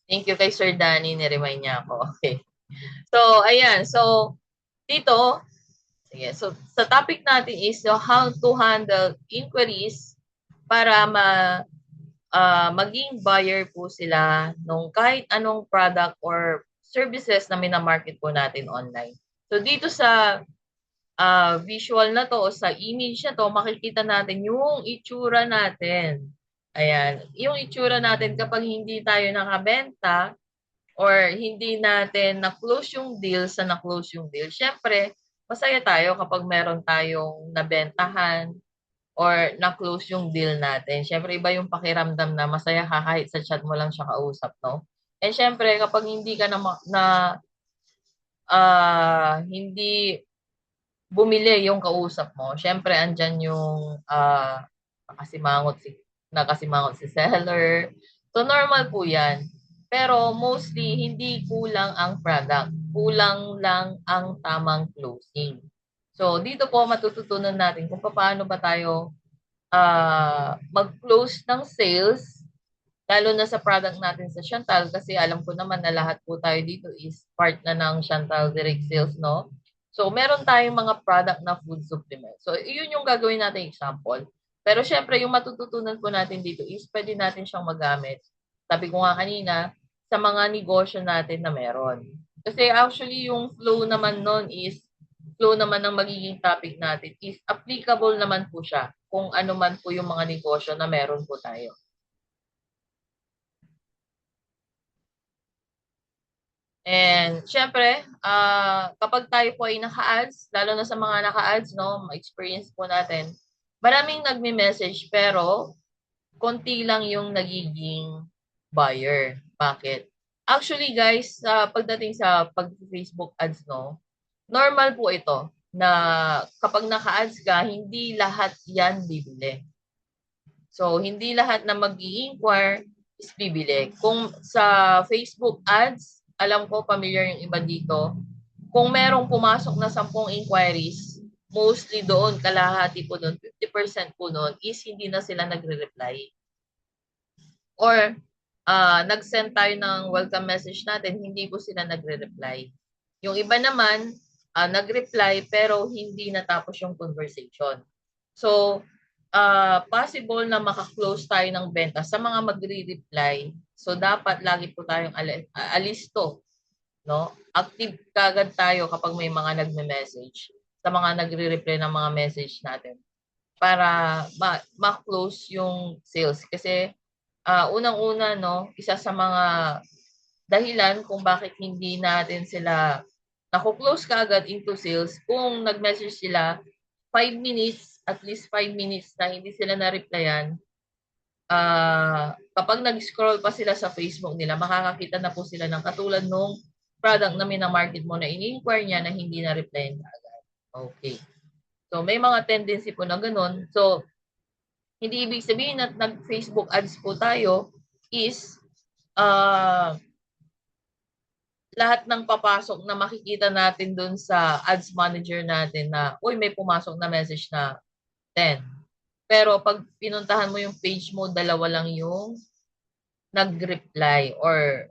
Thank you kay Sir Danny, ni-remind niya ako. Okay. So, ayan. So, dito, sige. So, sa topic natin is how to handle inquiries para maging buyer po sila nung kahit anong product or services na minamarket po natin online. So, dito sa visual na 'to o sa image na 'to, makikita natin yung itsura natin. Ayan, yung itsura natin kapag hindi tayo nakabenta or hindi natin na-close yung deal sa na-close yung deal. Siyempre, masaya tayo kapag meron tayong nabentahan or na-close yung deal natin. Siyempre, iba yung pakiramdam na masaya ka kahit sa chat mo lang siya kausap, 'no? And siyempre, kapag hindi ka hindi bumili yung kausap mo, siyempre andiyan yung nakasimangot si seller. So normal po 'yan. Pero mostly hindi kulang ang product, kulang lang ang tamang closing. So dito po matututunan natin kung paano ba tayo mag-close ng sales lalo na sa product natin sa Chantal kasi alam ko naman na lahat po tayo dito is part na ng Chantal Direct Sales, no? So, meron tayong mga product na food supplement. So, yun yung gagawin natin example. Pero syempre, yung matututunan po natin dito is pwede natin siyang magamit. Sabi ko nga kanina, sa mga negosyo natin na meron. Kasi actually, yung flow naman ng magiging topic natin is applicable naman po siya kung ano man po yung mga negosyo na meron po tayo. And siyempre, kapag tayo po ay naka-ads, lalo na sa mga naka-ads, no, ma-experience po natin, maraming nagme-message pero konti lang yung nagiging buyer. Bakit? Actually guys, sa pagdating sa pag-Facebook ads, no, normal po ito na kapag naka-ads ka, hindi lahat yan bibili. So, hindi lahat na mag-i-inquire is bibili. Kung sa Facebook ads, alam ko familiar yung iba dito, kung merong pumasok na 10 inquiries, mostly doon, kalahati po doon, 50% po doon is hindi na sila nagre-reply. Or nag-send tayo ng welcome message natin, hindi po sila nagre-reply. Yung iba naman, nag-reply pero hindi natapos yung conversation. So, possible na maka-close tayo ng benta sa mga magre-reply. So, dapat lagi po tayong alisto, no? Active kagad tayo kapag may mga nagme-message sa mga nagre-reply ng mga message natin para ma-close yung sales. Kasi unang-una, no, isa sa mga dahilan kung bakit hindi natin sila naku-close kaagad into sales kung nag-message sila 5 minutes, at least 5 minutes na hindi sila na-replyan, kapag nag-scroll pa sila sa Facebook nila, makakakita na po sila ng katulad nung product na mina-market mo na ini-inquire niya na hindi na-replyan kaagad. Okay. So, may mga tendency po na ganun. So, hindi ibig sabihin na nag-Facebook ads po tayo is uh, lahat ng papasok na makikita natin dun sa ads manager natin na, uy, may pumasok na message na 10. Pero pag pinuntahan mo yung page mo, dalawa lang yung nag-reply or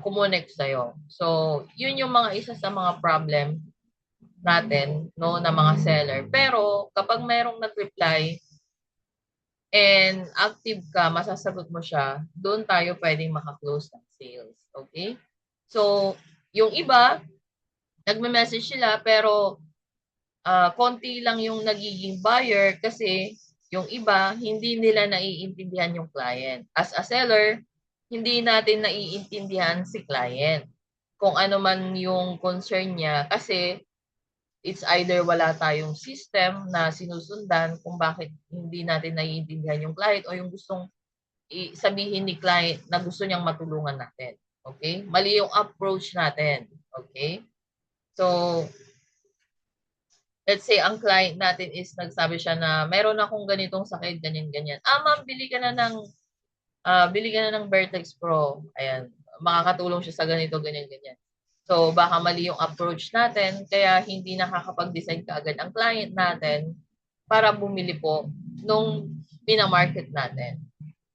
kumonek sa'yo. So, yun yung mga isa sa mga problem natin, no, na mga seller. Pero kapag merong nag-reply and active ka, masasagot mo siya, doon tayo pwedeng maka-close ng sales. Okay? So, yung iba, nagme-message sila pero konti lang yung nagiging buyer kasi yung iba, hindi nila naiintindihan yung client. As a seller, hindi natin naiintindihan si client. Kung ano man yung concern niya kasi it's either wala tayong system na sinusundan kung bakit hindi natin naiintindihan yung client o yung gustong sabihin ni client na gusto niyang matulungan natin. Okay? Mali yung approach natin. Okay? So, let's say ang client natin is nagsabi siya na meron akong ganitong sakit, ganyan, ganyan. Ma'am, bili ka na ng Vertex Pro. Ayan, makakatulong siya sa ganito, ganyan, ganyan. So, baka mali yung approach natin, kaya hindi nakakapag-decide kaagad ang client natin para bumili po nung pinamarket natin.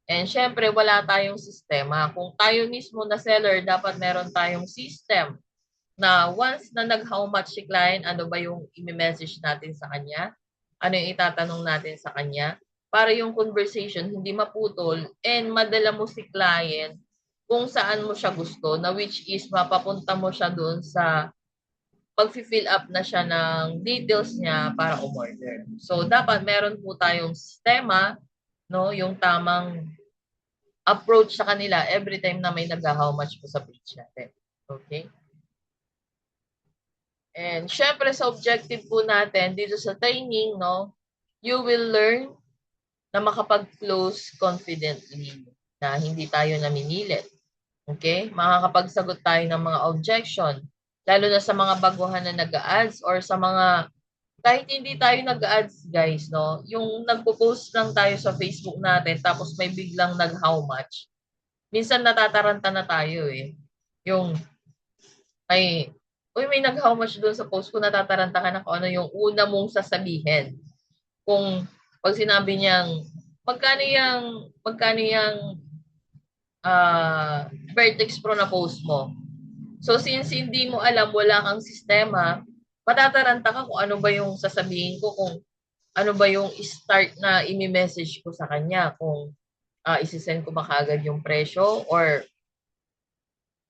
And syempre, wala tayong sistema. Kung tayo mismo na seller, dapat meron tayong system na once na nag-how much si client, ano ba yung i-message natin sa kanya? Ano yung itatanong natin sa kanya? Para yung conversation hindi maputol and madala mo si client kung saan mo siya gusto, na which is mapapunta mo siya doon sa pag-fill up na siya ng details niya para umorder. So, dapat meron po tayong sistema, no, yung tamang approach sa kanila every time na may nag-how much po sa page natin. Okay? And syempre sa objective po natin dito sa training, no, you will learn na makapag-close confidently, na hindi tayo namimilit. Okay? Makakapagsagot tayo ng mga objection, lalo na sa mga baguhan na nag-ads or sa mga kahit hindi tayo nag-ads guys, no, yung nagpo-post lang tayo sa Facebook natin tapos may biglang nag-how much. Minsan natataranta na tayo eh. Yung ay, uy, may nag-how much doon sa post ko, natataranta ka na kung ano yung una mong sasabihin. Kung pag sinabi niyang, magkano yung Vertex Pro na post mo. So, since hindi mo alam, wala kang sistema, matataranta ka kung ano ba yung sasabihin ko, kung ano ba yung start na imi-message ko sa kanya, kung isi-send ko ba kaagad yung presyo or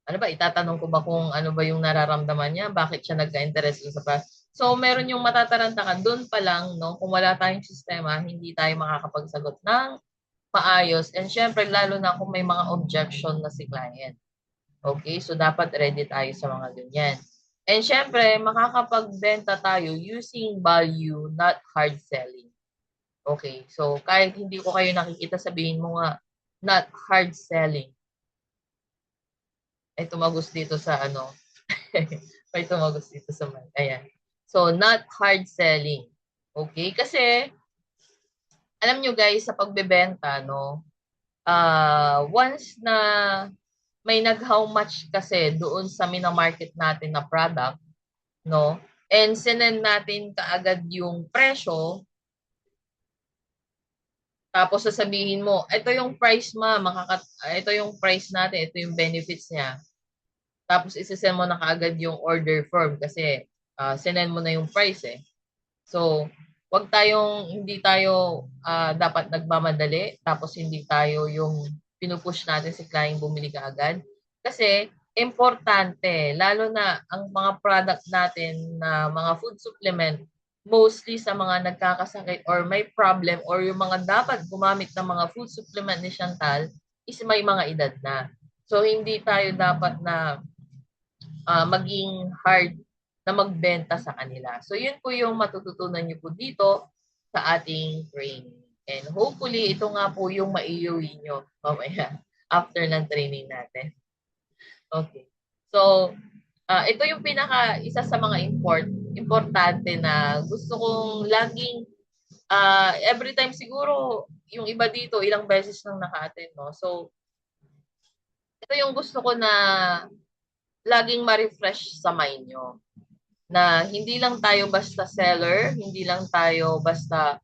ano ba, itatanong ko ba kung ano ba yung nararamdaman niya, bakit siya nagka-interest sa So, meron yung matataranta ka, doon pa lang, no, kung wala tayong sistema, hindi tayo makakapagsagot ng maayos. And syempre, lalo na kung may mga objection na si client. Okay? So, dapat ready tayo sa mga ganyan. And syempre, makakapagbenta tayo using value, not hard selling. Okay? So, kahit hindi ko kayo nakikita, sabihin mo nga, not hard selling. Ay, tumagos dito sa ano. May tumagos dito sa mic. Ayan. So, not hard selling. Okay? Kasi, alam nyo guys, sa pagbebenta, no, once na may nag-how much kasi doon sa minamarket natin na product, no, and sinend natin kaagad yung presyo, tapos sasabihin mo, ito yung price ito yung price natin, ito yung benefits niya. Tapos isesend mo na kaagad yung order form kasi sinend mo na yung price eh. So, hindi tayo dapat nagmamadali, tapos hindi tayo yung pinupush natin si client bumili kaagad. Kasi, importante, lalo na ang mga product natin na mga food supplement, mostly sa mga nagkakasakit or may problem or yung mga dapat gumamit ng mga food supplement ni Chantal is may mga edad na. So, hindi tayo dapat na maging hard na magbenta sa kanila. So, yun po yung matututunan nyo po dito sa ating training. And hopefully, ito nga po yung maiuwi nyo mamaya after ng training natin. Okay. So, ito yung isa sa mga importante na gusto kong laging, every time siguro, yung iba dito, ilang beses nang naka-attend, no? So, ito yung gusto ko na laging ma-refresh sa mind nyo. Na hindi lang tayo basta seller, hindi lang tayo basta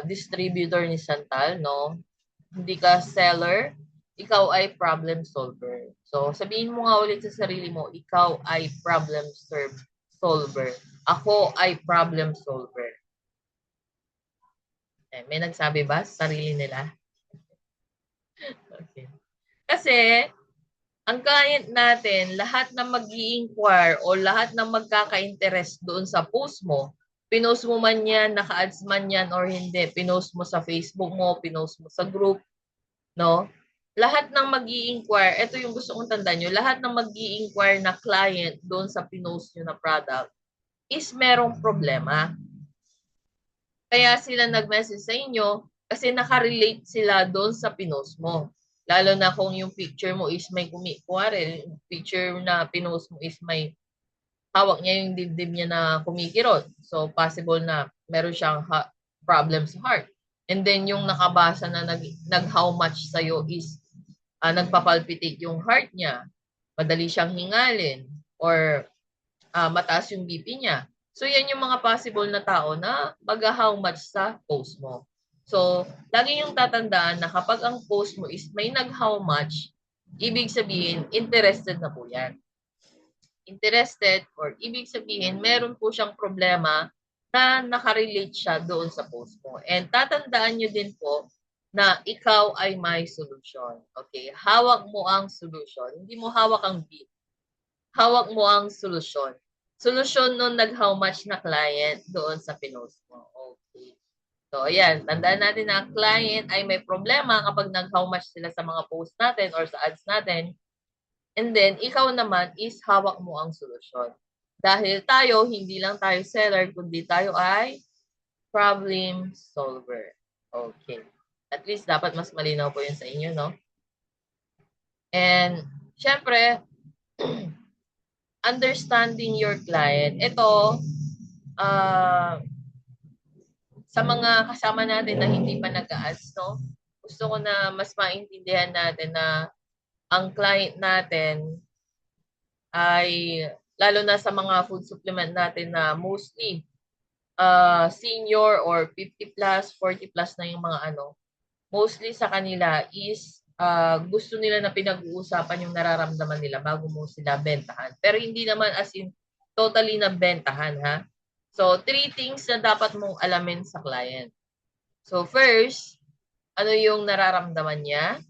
distributor ni Chantal, no? Hindi ka seller, ikaw ay problem solver. So, sabihin mo nga ulit sa sarili mo, ikaw ay problem solver. Ako ay problem solver. Eh, may nagsabi ba sa sarili nila? Okay. Kasi, ang client natin, lahat na mag-i-inquire o lahat na magkaka-interest doon sa post mo, pinost mo man yan, naka-ads man yan or hindi, pinost mo sa Facebook mo, pinost mo sa group, no? Lahat ng mag-i-inquire, ito yung gusto kong tandaan nyo, lahat ng mag-i-inquire na client doon sa pinost nyo na product is merong problema. Kaya sila nag-message sa inyo kasi nakarelate sila doon sa pinost mo. Lalo na kung yung picture mo is may kuwari, picture na pinost mo is may hawak niya yung dibdib niya na kumikirot. So, possible na meron siyang problem sa heart. And then, yung nakabasa na nag-how much sa'yo is nagpapalpitate yung heart niya. Madali siyang hingalin or mataas yung BP niya. So, yan yung mga possible na tao na mag-how much sa post mo. So, lagi yung tatandaan na kapag ang post mo is may nag-how much, ibig sabihin, interested na po yan. Interested or ibig sabihin, meron po siyang problema na nakarelate siya doon sa post mo. And tatandaan nyo din po na ikaw ay may solusyon. Okay? Hawak mo ang solusyon. Hindi mo hawak ang beat. Hawak mo ang solusyon. Solusyon nun nag-how much na client doon sa pinost mo. Okay. So, ayan. Tandaan natin na ang client ay may problema kapag nag-how much sila sa mga post natin or sa ads natin. And then, ikaw naman is hawak mo ang solusyon. Dahil tayo, hindi lang tayo seller, kundi tayo ay problem solver. Okay. At least, dapat mas malinaw po yun sa inyo, no? And, syempre, understanding your client. Ito, sa mga kasama natin na hindi pa nag-ads, no? Gusto ko na mas maintindihan natin na ang client natin ay lalo na sa mga food supplement natin na mostly senior or 50 plus, 40 plus na yung mga ano, mostly sa kanila is gusto nila na pinag-uusapan yung nararamdaman nila bago mo sila bentahan. Pero hindi naman as in totally na bentahan, ha? So, 3 things na dapat mong alamin sa client. So, first, ano yung nararamdaman niya?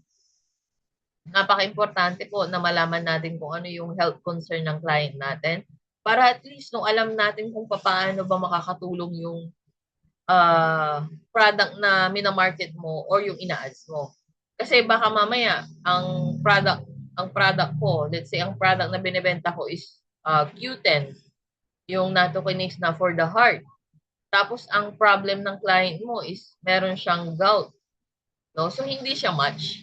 Napaka-importante po na malaman natin kung ano yung health concern ng client natin para at least nung alam natin kung paano ba makakatulong yung product na minamarket mo or yung ina-ads mo. Kasi baka mamaya ang product ko, let's say ang product na binebenta ko is Q10, yung Natokinase na for the heart. Tapos ang problem ng client mo is meron siyang gout, no? So hindi siya match.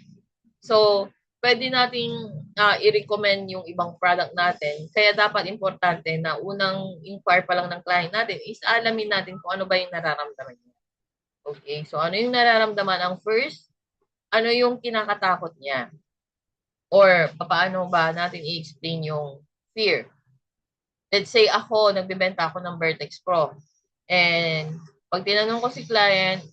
So pwede nating i-recommend yung ibang product natin. Kaya dapat importante na unang inquire pa lang ng client natin is alamin natin kung ano ba yung nararamdaman niya. Okay, so ano yung nararamdaman? Ang first, ano yung kinakatakot niya? Or paano ba natin i-explain yung fear? Let's say ako, nagbebenta ako ng Vertex Pro. And pag tinanong ko si client,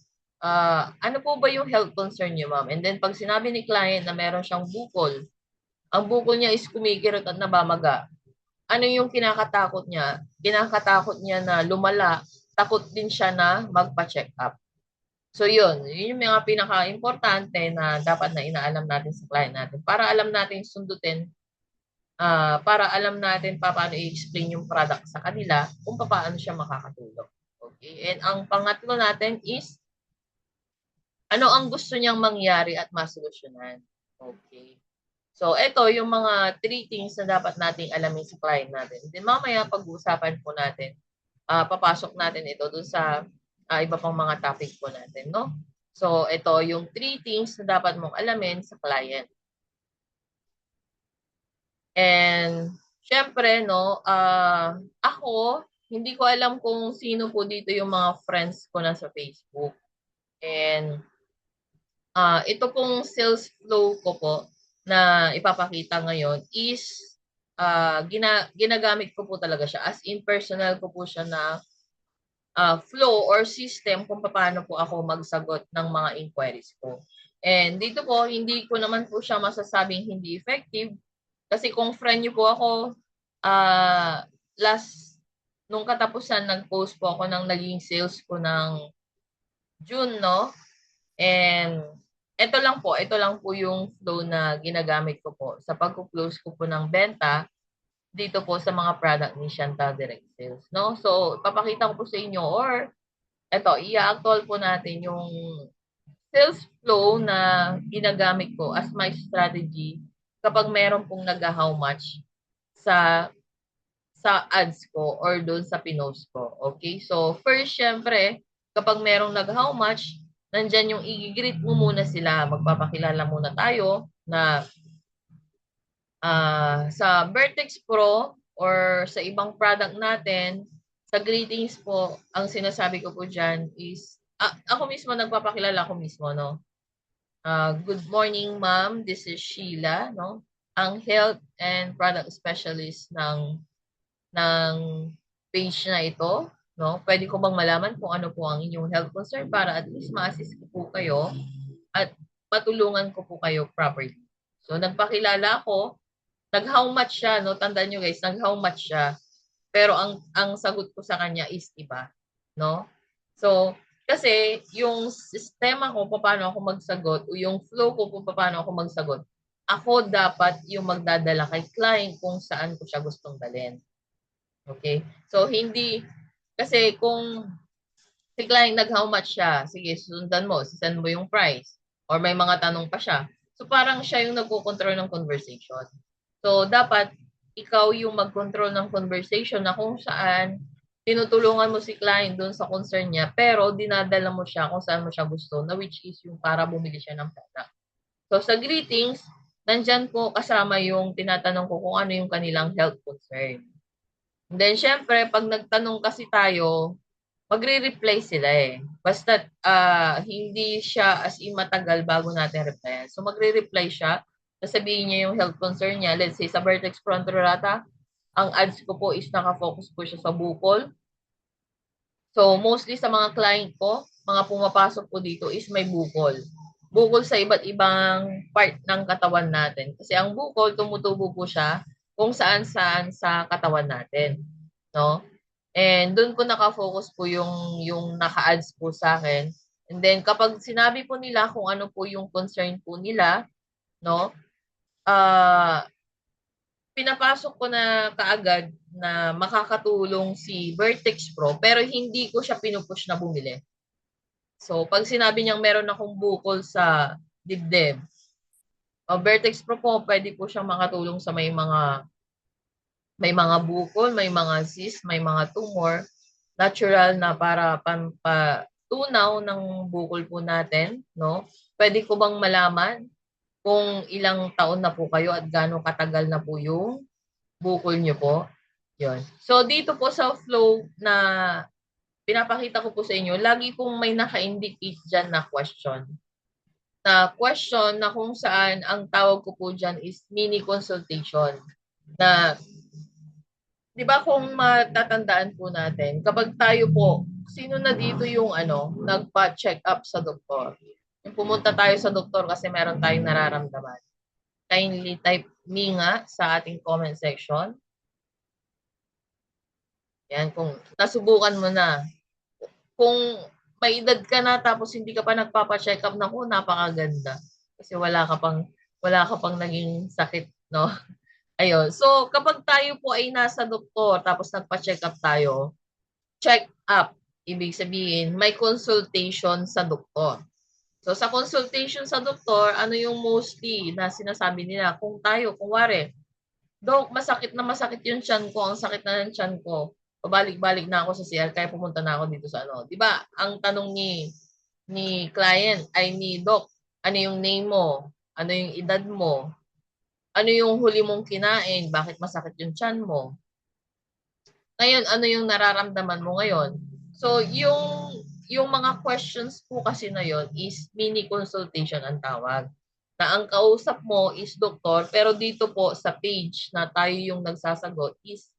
ano po ba yung health concern niyo, ma'am? And then pag sinabi ni client na meron siyang bukol, ang bukol niya is kumikirot at nabamaga. Ano yung kinakatakot niya? Kinakatakot niya na lumala, takot din siya na magpa-check up. So yun yung mga pinaka-importante na dapat na inaalam natin sa client natin para alam natin sundutin, para alam natin paano i-explain yung product sa kanila kung paano siya makakatulong. Okay? And ang pangatlo natin is ano ang gusto niyang mangyari at masolusyonan. Okay. So, ito yung mga 3 things na dapat nating alamin sa client natin. Then mamaya pag-uusapan po natin, papasok natin ito dun sa iba pang mga topic po natin, no? So, ito yung 3 things na dapat mong alamin sa client. And, syempre, no, ako, hindi ko alam kung sino po dito yung mga friends ko na sa Facebook. And, ito pong sales flow ko po na ipapakita ngayon is ginagamit ko po talaga siya. As in, personal ko po siya na flow or system kung paano po ako magsagot ng mga inquiries ko. And dito po, hindi ko naman po siya masasabing hindi effective. Kasi kung friend niyo po ako, nung katapusan, nag-post po ako ng naging sales ko ng June, no? And ito lang po yung flow na ginagamit ko po sa pag-close ko po ng benta dito po sa mga product ni Chantal Direct Sales, no? So, papakita ko po sa inyo or i-actual po natin yung sales flow na ginagamit ko as my strategy kapag meron pong nag-how much sa ads ko or doon sa pinost ko. Okay? So, first, syempre, kapag merong nag-how much, nandyan yung i-greet mo muna sila. Magpapakilala muna tayo na sa Vertex Pro or sa ibang product natin, sa greetings po, ang sinasabi ko po dyan is, ako mismo, nagpapakilala ako mismo, no? Good morning, ma'am. This is Sheila, no? Ang health and product specialist ng page na ito. no? Pwede ko bang malaman kung ano po ang inyong health concern para at least ma-assist ko po kayo at matulungan ko po kayo properly. So, nagpakilala ako, nag-how much siya, no? Tandaan nyo guys, nag-how much siya. Pero ang sagot ko sa kanya is iba, no? So, kasi yung sistema ko paano ako magsagot o yung flow ko kung paano ako magsagot, ako dapat yung magdadala kay client kung saan ko siya gustong dalhin. Okay? So, hindi, kasi kung si client nag-how much siya, sige, sundan mo, sisend mo yung price, or may mga tanong pa siya. So, parang siya yung nagko-control ng conversation. So, dapat ikaw yung mag-control ng conversation na kung saan tinutulungan mo si client doon sa concern niya, pero dinadala mo siya kung saan mo siya gusto, na which is yung para bumili siya ng product. So, sa greetings, nandyan po kasama yung tinatanong ko kung ano yung kanilang health concern. And then, syempre, pag nagtanong kasi tayo, magre-reply sila eh. Basta hindi siya as in matagal bago natin replyan. So, magre-reply siya. Sasabihin niya yung health concern niya. Let's say, sa Vertex Frontrata, ang ads ko po is nakafocus po siya sa bukol. So, mostly sa mga client ko, mga pumapasok po dito is may bukol. Bukol sa iba't ibang part ng katawan natin. Kasi ang bukol, tumutubo po siya kung saan-saan sa katawan natin. No? And doon po naka-focus po yung naka-ads po sa akin. And then kapag sinabi po nila kung ano po yung concern po nila, no? Pinapasok ko na kaagad na makakatulong si Vertex Pro pero hindi ko siya pinupush na bumili. So pag sinabi niyang meron akong bukol sa dibdib, Vertex Pro po pwede po siyang makatulong sa may mga bukol, may mga cyst, may mga tumor, natural na para pampatunaw ng bukol po natin, no? Pwede ko bang malaman kung ilang taon na po kayo at gaano katagal na po yung bukol nyo po? Yun. So, dito po sa flow na pinapakita ko po sa inyo, lagi pong may naka-indicate dyan na question. Na question na kung saan ang tawag ko po dyan is mini consultation. Na 'di ba kung matatandaan po natin, kapag tayo po, sino na dito yung nagpa-check up sa doktor? Yung pumunta tayo sa doktor kasi meron tayong nararamdaman. Kindly type me nga sa ating comment section. Yan, kung nasubukan mo na. Kung may edad ka na tapos hindi ka pa nagpapa-check up, naku, napakaganda. Kasi wala ka pang naging sakit, no? Ayun. So, kapag tayo po ay nasa doktor tapos nagpa-check up tayo, check up, ibig sabihin, may consultation sa doktor. So, sa consultation sa doktor, ano yung mostly na sinasabi nila? Kung tayo, kung wari, Dok, masakit na masakit yung tiyan ko, ang sakit na ng tiyan ko. Pabalik-balik na ako sa CR, kaya pumunta na ako dito sa ano. Di ba, ang tanong ni client ay ni Doc, ano yung name mo? Ano yung edad mo? Ano yung huli mong kinain? Bakit masakit yung tiyan mo? Ngayon, ano yung nararamdaman mo ngayon? So, yung mga questions po kasi na yon is mini consultation ang tawag. Na ang kausap mo is doktor, pero dito po sa page na tayo yung nagsasagot is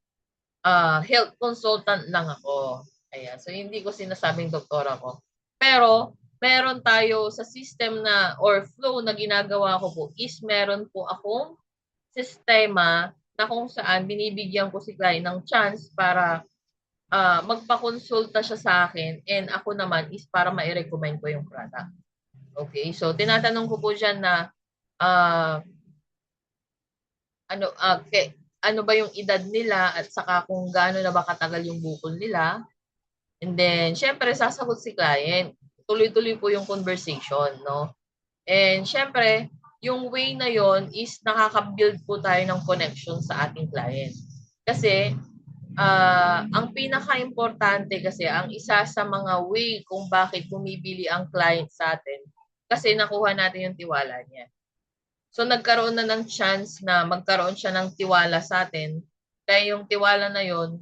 health consultant lang ako. Ayan. So, hindi ko sinasabing doktor ako. Pero, meron tayo sa system na or flow na ginagawa ko po is meron po akong sistema na kung saan binibigyan ko si client ng chance para magpakonsulta siya sa akin and ako naman is para ma-recommend ko yung product. Okay? So, tinatanong ko po dyan na uh, ano, ano ba yung edad nila at saka kung gaano na ba katagal yung bukol nila. And then, syempre, sasagot si client. Tuloy-tuloy po yung conversation, no? And syempre, yung way na yon is nakaka-build po tayo ng connection sa ating client. Kasi, ang pinaka-importante kasi, ang isa sa mga way kung bakit bumibili ang client sa atin, kasi nakuha natin yung tiwala niya. So nagkaroon na ng chance na magkaroon siya ng tiwala sa atin. Kaya yung tiwala na yon,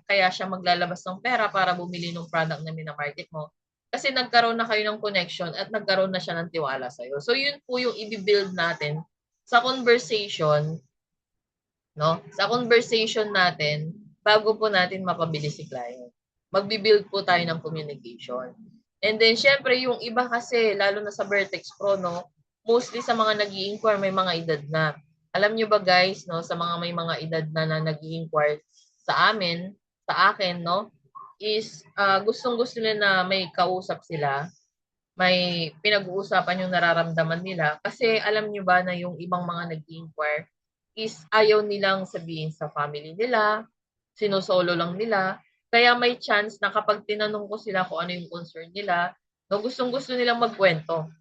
kaya siya maglalabas ng pera para bumili ng product na minamarket mo. Kasi nagkaroon na kayo ng connection at nagkaroon na siya ng tiwala sa'yo. So yun po yung i-build natin sa conversation, no? Sa conversation natin bago po natin mapabili si client. magbi-build po tayo ng communication. And then, syempre, yung iba kasi, lalo na sa Vertex Pro, no, mostly sa mga nag-i-inquire, may mga edad na. Alam nyo ba guys, no, sa mga may mga edad na nag-i-inquire sa amin, sa akin, no, is gustong-gusto nila na may kausap sila, may pinag-uusapan yung nararamdaman nila. Kasi alam nyo ba na yung ibang mga nag-i-inquire is ayaw nilang sabihin sa family nila, sinusolo lang nila. Kaya may chance na kapag tinanong ko sila kung ano yung concern nila, no, gustong-gusto nilang magkwento.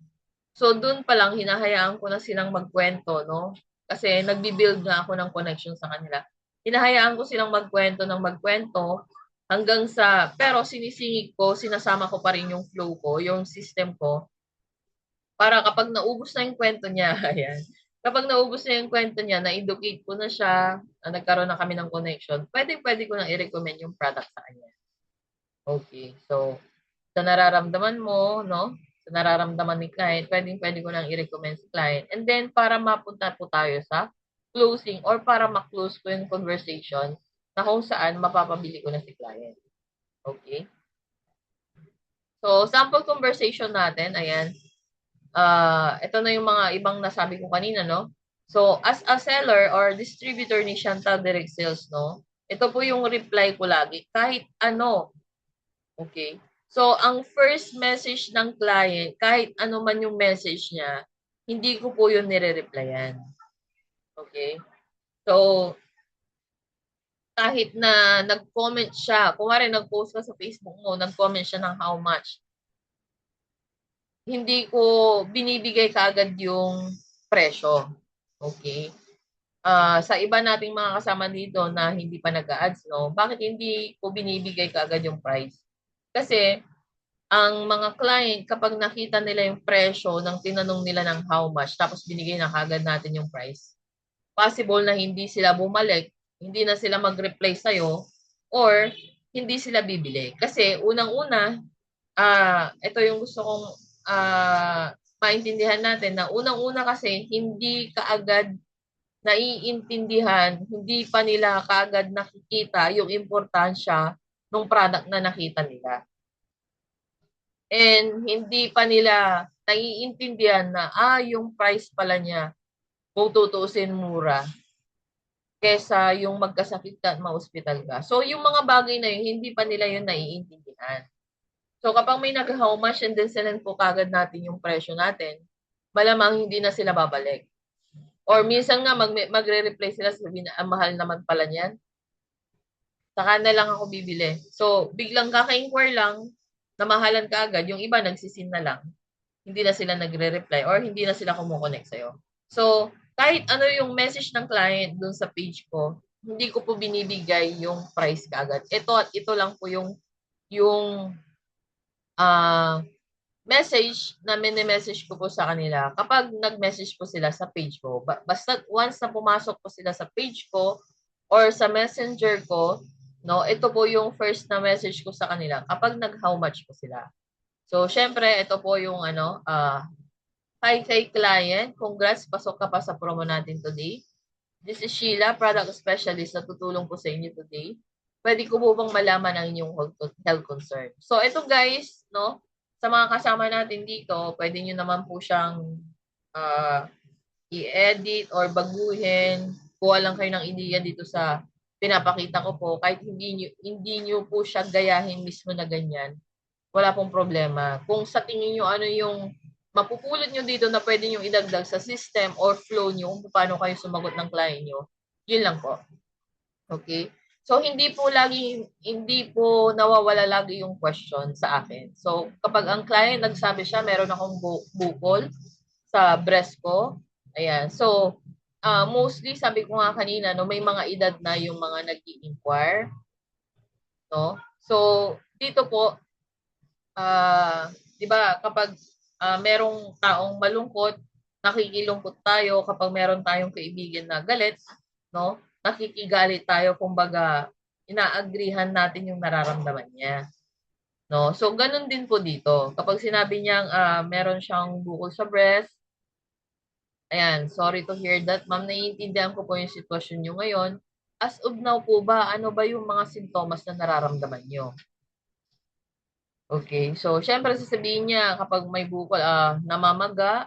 So, dun pa lang, hinahayaan ko na silang magkwento, no? Kasi nagbi-build na ako ng connection sa kanila. Hinahayaan ko silang magkwento ng magkwento hanggang sa, pero sinisingig ko, sinasama ko pa rin yung flow ko, yung system ko, para kapag naubos na yung kwento niya, ayan, kapag naubos na yung kwento niya, na-educate ko na siya, nagkaroon na kami ng connection, pwede ko na i-recommend yung product sa kanya. Okay, so, sa nararamdaman mo, no? Sa nararamdaman ni client, pwede ko nang i-recommend sa client. And then, para mapunta po tayo sa closing or para ma-close ko yung conversation na kung saan mapapabili ko na si client. Okay? So, sample conversation natin, ayan. Ito na yung mga ibang nasabi ko kanina, no? So, as a seller or distributor ni Chantal Direct Sales, no? Ito po yung reply ko lagi. Kahit ano, okay? So, ang first message ng client, kahit ano man yung message niya, hindi ko po yun nire-replyan. Okay? So, kahit na nag-comment siya, kumari nag-post ka sa Facebook mo, nag-comment siya ng how much, hindi ko binibigay kaagad yung presyo. Okay? Sa iba nating mga kasama dito na hindi pa nag-a-ads, no, bakit hindi ko binibigay kaagad yung price? Kasi, ang mga client, kapag nakita nila yung presyo ng tinanong nila ng how much, tapos binigay na kagad natin yung price, possible na hindi sila bumalik, hindi na sila mag-reply sa'yo, or hindi sila bibili. Kasi unang-una, ito yung gusto kong maintindihan natin na unang-una kasi hindi kaagad naiintindihan, hindi pa nila kaagad nakikita yung importansya ng product na nakita nila. And hindi pa nila naiintindihan na, yung price pala niya, kung tutuusin mura, kesa yung magkasakit ka at ma-hospital ka. So, yung mga bagay na yun, hindi pa nila yun naiintindihan. So, kapag may nag-how much and then sinin po kagad natin yung presyo natin, malamang hindi na sila babalik. Or minsan nga, magre-reply sila, sabihin na, mahal naman pala niyan. Saka na lang ako bibili. So, biglang kaka-inquire lang, namahalan ka agad, yung iba nagsisin na lang. Hindi na sila nagre-reply or hindi na sila kumukonect sa'yo. So, kahit ano yung message ng client dun sa page ko, hindi ko po binibigay yung price kaagad. Ito at ito lang po yung message na mini-message ko po sa kanila kapag nag-message po sila sa page ko. Basta once na pumasok po sila sa page ko or sa messenger ko, no, ito po yung first na message ko sa kanila kapag nag-how much po sila. So, syempre, ito po yung hi kay client. Congrats, pasok ka pa sa promo natin today. This is Sheila, product specialist na tutulong po sa inyo today. Pwede ko po bang malaman ang inyong health concern? So, ito guys, no, sa mga kasama natin dito, pwede nyo naman po siyang i-edit or baguhin. Kuha lang kayo ng ideya dito sa pinapakita ko po. Kahit hindi nyo po siya gayahin mismo na ganyan, wala pong problema. Kung sa tingin nyo ano yung mapupulot nyo dito na pwede nyo idagdag sa system or flow nyo kung paano kayo sumagot ng client nyo, yun lang po. Okay? So, hindi po nawawala lagi yung question sa akin. So, kapag ang client nagsabi siya, meron akong bukol sa breast ko. Ayan. So, mostly, sabi ko nga kanina, no, may mga edad na yung mga nag-i-inquire. No? So, dito po, di ba, kapag merong taong malungkot, nakikilungkot tayo kapag meron tayong kaibigan na galit, no? Nakikigalit tayo, kumbaga, inaagrihan natin yung nararamdaman niya. No? So, ganun din po dito. Kapag sinabi niyang meron siyang bukol sa breast, ayan, sorry to hear that, ma'am, naiintindihan ko po yung sitwasyon niyo ngayon. As of now po ba, ano ba yung mga sintomas na nararamdaman niyo? Okay, so siyempre sasabihin niya kapag may bukol, namamaga,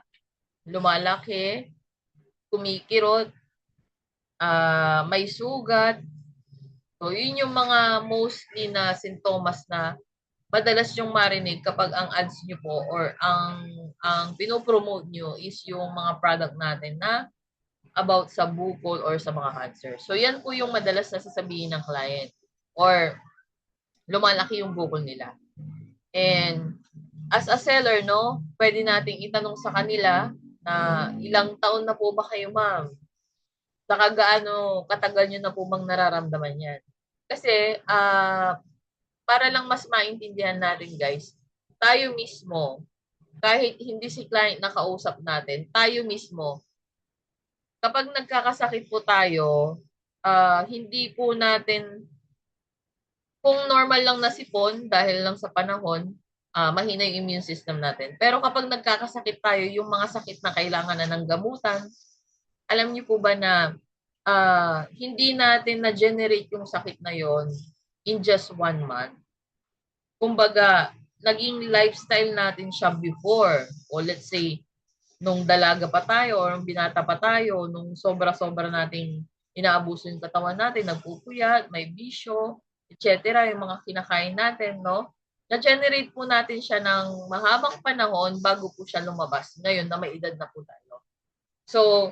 lumalaki, kumikirot, may sugat. So, yun yung mga mostly na sintomas na madalas yung marinig kapag ang ads nyo po or ang pinopromote nyo is yung mga product natin na about sa bukol or sa mga cancer. So, yan po yung madalas na sasabihin ng client or lumalaki yung bukol nila. And as a seller, no, pwede nating itanong sa kanila na ilang taon na po ba kayo, ma'am? Saka gaano katagal nyo na po bang nararamdaman yan? Kasi, para lang mas maintindihan natin, guys, tayo mismo, kahit hindi si client na kausap natin, tayo mismo, kapag nagkakasakit po tayo, hindi po natin, kung normal lang na sipon dahil lang sa panahon, mahina yung immune system natin. Pero kapag nagkakasakit tayo, yung mga sakit na kailangan na ng gamutan, alam niyo po ba na hindi natin na-generate yung sakit na yon in just 1 month? Kumbaga, naging lifestyle natin siya before. O let's say, nung dalaga pa tayo or nung binata pa tayo, nung sobra-sobra nating inaabuso yung katawan natin, nagpupuyat, may bisyo, etc. Yung mga kinakain natin, no? Na-generate po natin siya ng mahabang panahon bago po siya lumabas. Ngayon na may edad na po tayo. So,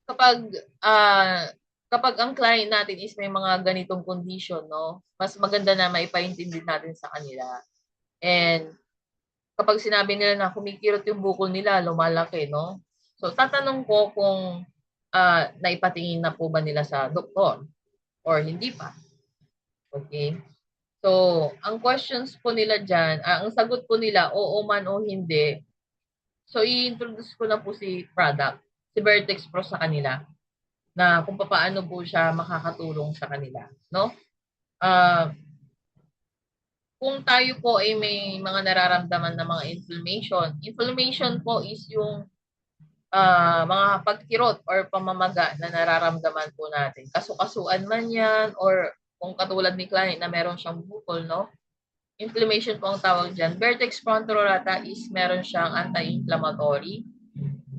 kapag kapag ang client natin is may mga ganitong condition, no, mas maganda na maipaintindi natin sa kanila. And kapag sinabi nila na kumikirot yung bukol nila, lumalaki, no? So, tatanong ko kung naipatingin na po ba nila sa doktor or hindi pa. Okay? So, ang questions po nila dyan, ang sagot po nila, oo man o hindi. So, i-introduce ko na po si product, si Vertex Pro sa kanila, na kung paano po siya makakatulong sa kanila, no? Uh, kung tayo po ay may mga nararamdaman na mga inflammation po is yung mga pagkirot or pamamaga na nararamdaman po natin. Kasukasuan man yan or kung katulad ni client na meron siyang bukol, no? Inflammation po ang tawag dyan. Vertex frontrorata is meron siyang anti-inflammatory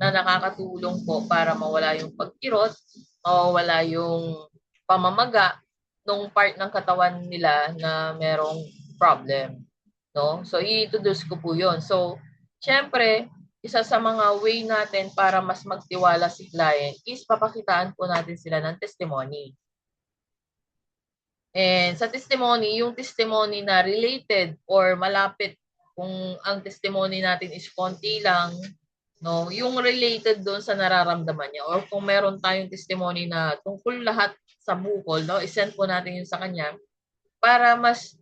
na nakakatulong po para mawala yung pagkirot, mawala yung pamamaga nung part ng katawan nila na merong problem. No? So, i-introduce ko po yun. So, syempre, isa sa mga way natin para mas magtiwala si client is papakitaan po natin sila ng testimony. And sa testimony, yung testimony na related or malapit, kung ang testimony natin is konti lang, no, yung related doon sa nararamdaman niya or kung meron tayong testimony na tungkol lahat sa bukol, no, isend po natin yun sa kanya para mas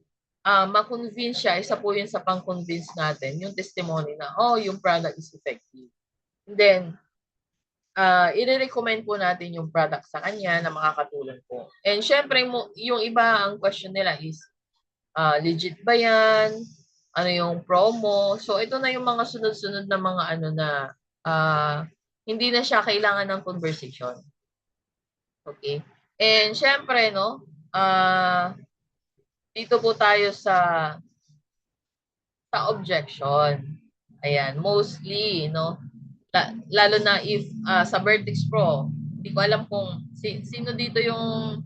ma-convince siya, isa po yun sa pang-convince natin, yung testimony na, oh, yung product is effective. And then, i-recommend po natin yung product sa kanya na makakatulong po. And syempre, yung iba, ang question nila is, legit ba yan? Ano yung promo? So, ito na yung mga sunod-sunod na mga ano na hindi na siya kailangan ng conversation. Okay? And syempre, no, dito po tayo sa objection. Ayan, mostly, no, lalo na if sa Vertex Pro, hindi ko alam kung sino dito yung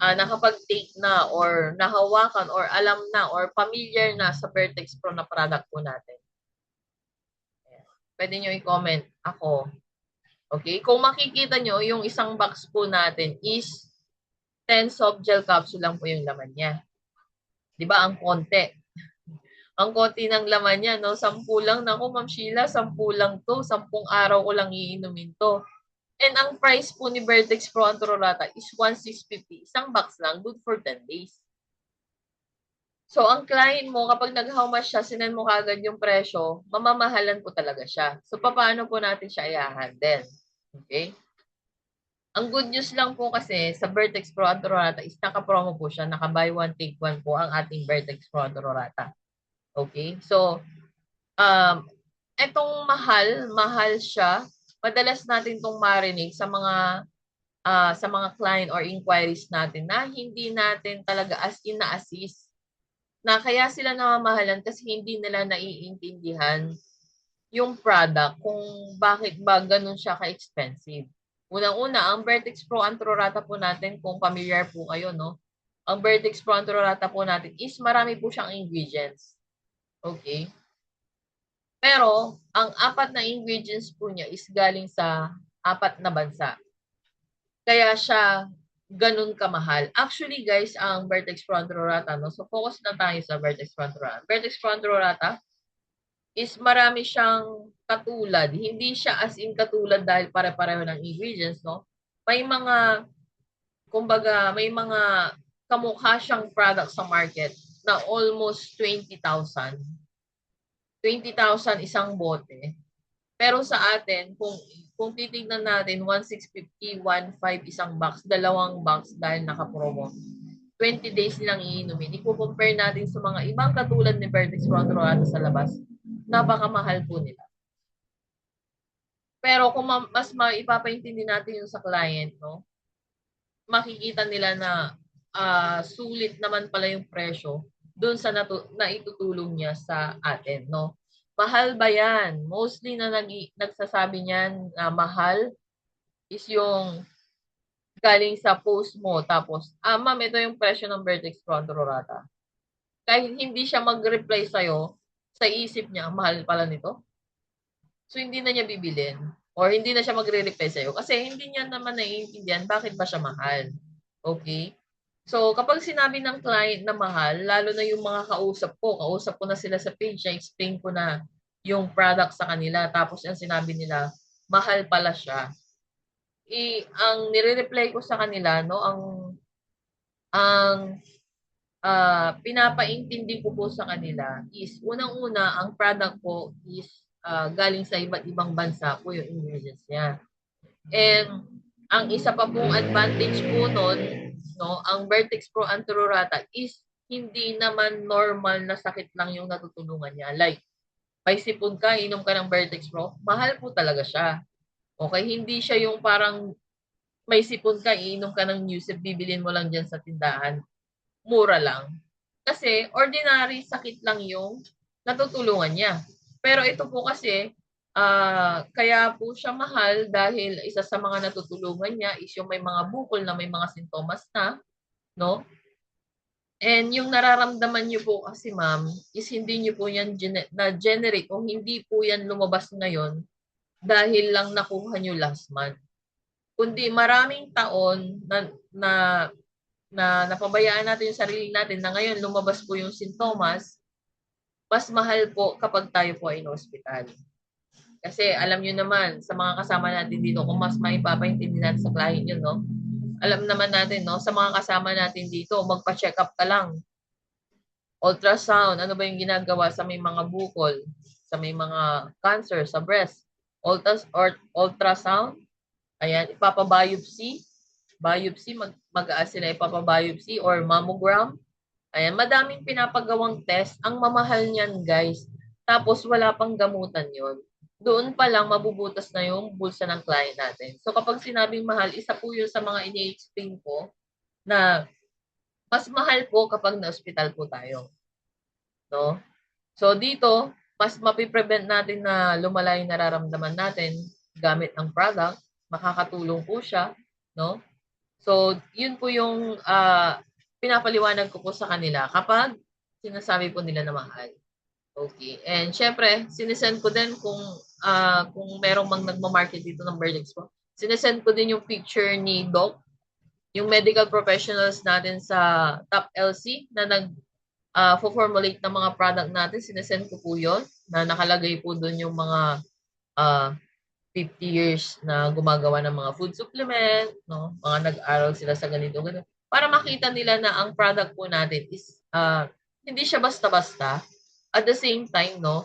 nakapag-take na or nahawakan or alam na or familiar na sa Vertex Pro na product po natin. Ayan. Pwede nyo i-comment ako. Okay? Kung makikita nyo, yung isang box po natin is 10 soft gel capsule lang po yung laman niya. Di ba? Ang konti. Ang konti ng laman niya, no? 10 lang. Naku, Ma'am Sheila, 10 lang to. 10 araw ko lang iinumin to. And ang price po ni Vertex Pro Antrorata is 1,650. Isang box lang, good for 10 days. So, ang client mo, kapag nag-how much siya, sinend mo kagad yung presyo, mamamahalan po talaga siya. So, paano po natin siya i-handle? Okay? Ang good news lang po kasi sa Vertex Pro Antrorata is naka-promo po siya. Naka-buy one, take one po ang ating Vertex Pro Antrorata. Okay? So, etong mahal siya. Madalas natin itong marinig sa mga client or inquiries natin na hindi natin talaga as in na-assist na kaya sila namamahalan kasi hindi nila naiintindihan yung product kung bakit ba ganun siya ka-expensive. Unang-una, ang Vertex Pro Antrorata po natin, kung familiar po kayo, no? Ang Vertex Pro Antrorata po natin is marami po siyang ingredients. Okay? Pero, ang apat na ingredients po niya is galing sa apat na bansa. Kaya siya ganun kamahal. Actually, guys, ang Vertex Pro Antrorata, no? So, focus na tayo sa Vertex Pro Antrorata. Vertex Pro Antrorata is marami siyang katulad. Hindi siya as in katulad dahil pare-pareho ng ingredients, no? May mga, kumbaga, may mga kamukha siyang product sa market na almost 20,000. 20,000 isang bote. Pero sa atin, kung titignan natin, 1,650, 1,500 isang box, dalawang box dahil naka-promo. 20 days nilang iinumin. I-compare natin sa mga ibang katulad ni Vertex Frontrata sa labas. Napakamahal po nila. Pero kung mas maipapaintindi natin yung sa client, no, makikita nila na sulit naman pala yung presyo doon sa naitutulong niya sa atin, no. Mahal ba yan? Mostly na nagsasabi niyan na mahal is yung galing sa post mo. Tapos, ma'am, ito yung presyo ng Vertex Controrata. Kahit hindi siya mag-reply sa'yo, sa isip niya, mahal pala nito. So, hindi na niya bibilin. Or hindi na siya magre-reply sa'yo. Kasi hindi niya naman naiintindihan bakit ba siya mahal. Okay? So, kapag sinabi ng client na mahal, lalo na yung mga kausap ko na sila sa page, explain ko na yung product sa kanila. Tapos, yung sinabi nila, mahal pala siya. Ang nire-reply ko sa kanila, no, ang pinapaintindi ko po sa kanila is, unang-una, ang product ko is galing sa iba't ibang bansa po yung ingredients niya. And ang isa pa pong advantage po nun, no, ang Vertex Pro Antrorata is hindi naman normal na sakit lang yung natutulungan niya. Like, may sipon ka, inom ka ng Vertex Pro, mahal po talaga siya. Okay, hindi siya yung parang may sipon ka, iinom ka ng Newsip, bibilin mo lang dyan sa tindahan. Mura lang. Kasi ordinary sakit lang yung natutulungan niya. Pero ito po kasi, kaya po siya mahal dahil isa sa mga natutulungan niya is yung may mga bukol na may mga sintomas na, no? And yung nararamdaman niyo po kasi, ma'am, is hindi niyo po yan na-generate o hindi po yan lumabas ngayon dahil lang nakuha niyo last month. Kundi maraming taon na napabayaan natin yung sarili natin na ngayon lumabas po yung sintomas, mas mahal po kapag tayo po ay in-hospital. Kasi alam nyo naman, sa mga kasama natin dito, kung mas maipapaintindi natin sa client yun, no? Alam naman natin, no? Sa mga kasama natin dito, magpa-check up ka lang. Ultrasound, ano ba yung ginagawa sa may mga bukol, sa may mga cancer, sa breast? Ultrasound, ayan, ipapabiopsy, mag-aas sila ipapabiopsy or mammogram. Ayan, madaming pinapagawang test. Ang mamahal niyan, guys. Tapos wala pang gamutan yon. Doon pa lang mabubutas na yung bulsa ng client natin. So kapag sinabing mahal, isa po yun sa mga ini-explain ko na mas mahal po kapag na-hospital po tayo. No? So dito, mas mapiprevent natin na lumala yung nararamdaman natin gamit ang product. Makakatulong po siya. No? So, yun po yung pinapaliwanag ko po sa kanila kapag sinasabi po nila na mahal. Okay. And syempre, sinesend ko din kung merong nagmamarket dito ng Vertex po. Sinesend ko din yung picture ni Doc, yung medical professionals natin sa Top LC na formulate ng mga product natin. Sinesend ko po yun na nakalagay po doon yung mga 50 years na gumagawa ng mga food supplement, no? Mga nag-aral sila sa ganito. Para makita nila na ang product po natin is hindi siya basta-basta. At the same time, no?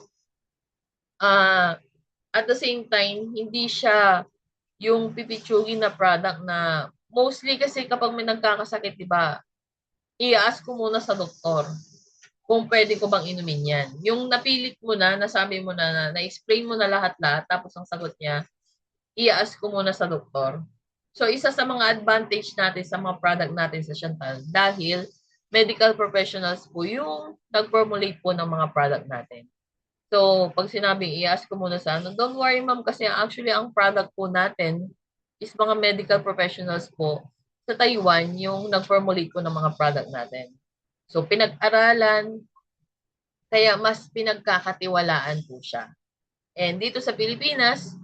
At the same time, hindi siya yung pipitsugin na product na mostly kasi kapag may nagkakasakit, di ba, i-ask ko muna sa doktor kung pwede ko bang inumin yan. Yung napilit mo na, nasabi mo na-explain mo na lahat-lahat, tapos ang sagot niya, i-ask ko muna sa doktor. So, isa sa mga advantage natin sa mga product natin sa Chantal, dahil medical professionals po yung nag-formulate po ng mga product natin. So, pag sinabing i-ask ko muna sa ano, don't worry ma'am kasi actually ang product po natin is mga medical professionals po sa Taiwan yung nag-formulate po ng mga product natin. So, pinag-aralan, kaya mas pinagkakatiwalaan po siya. And dito sa Pilipinas,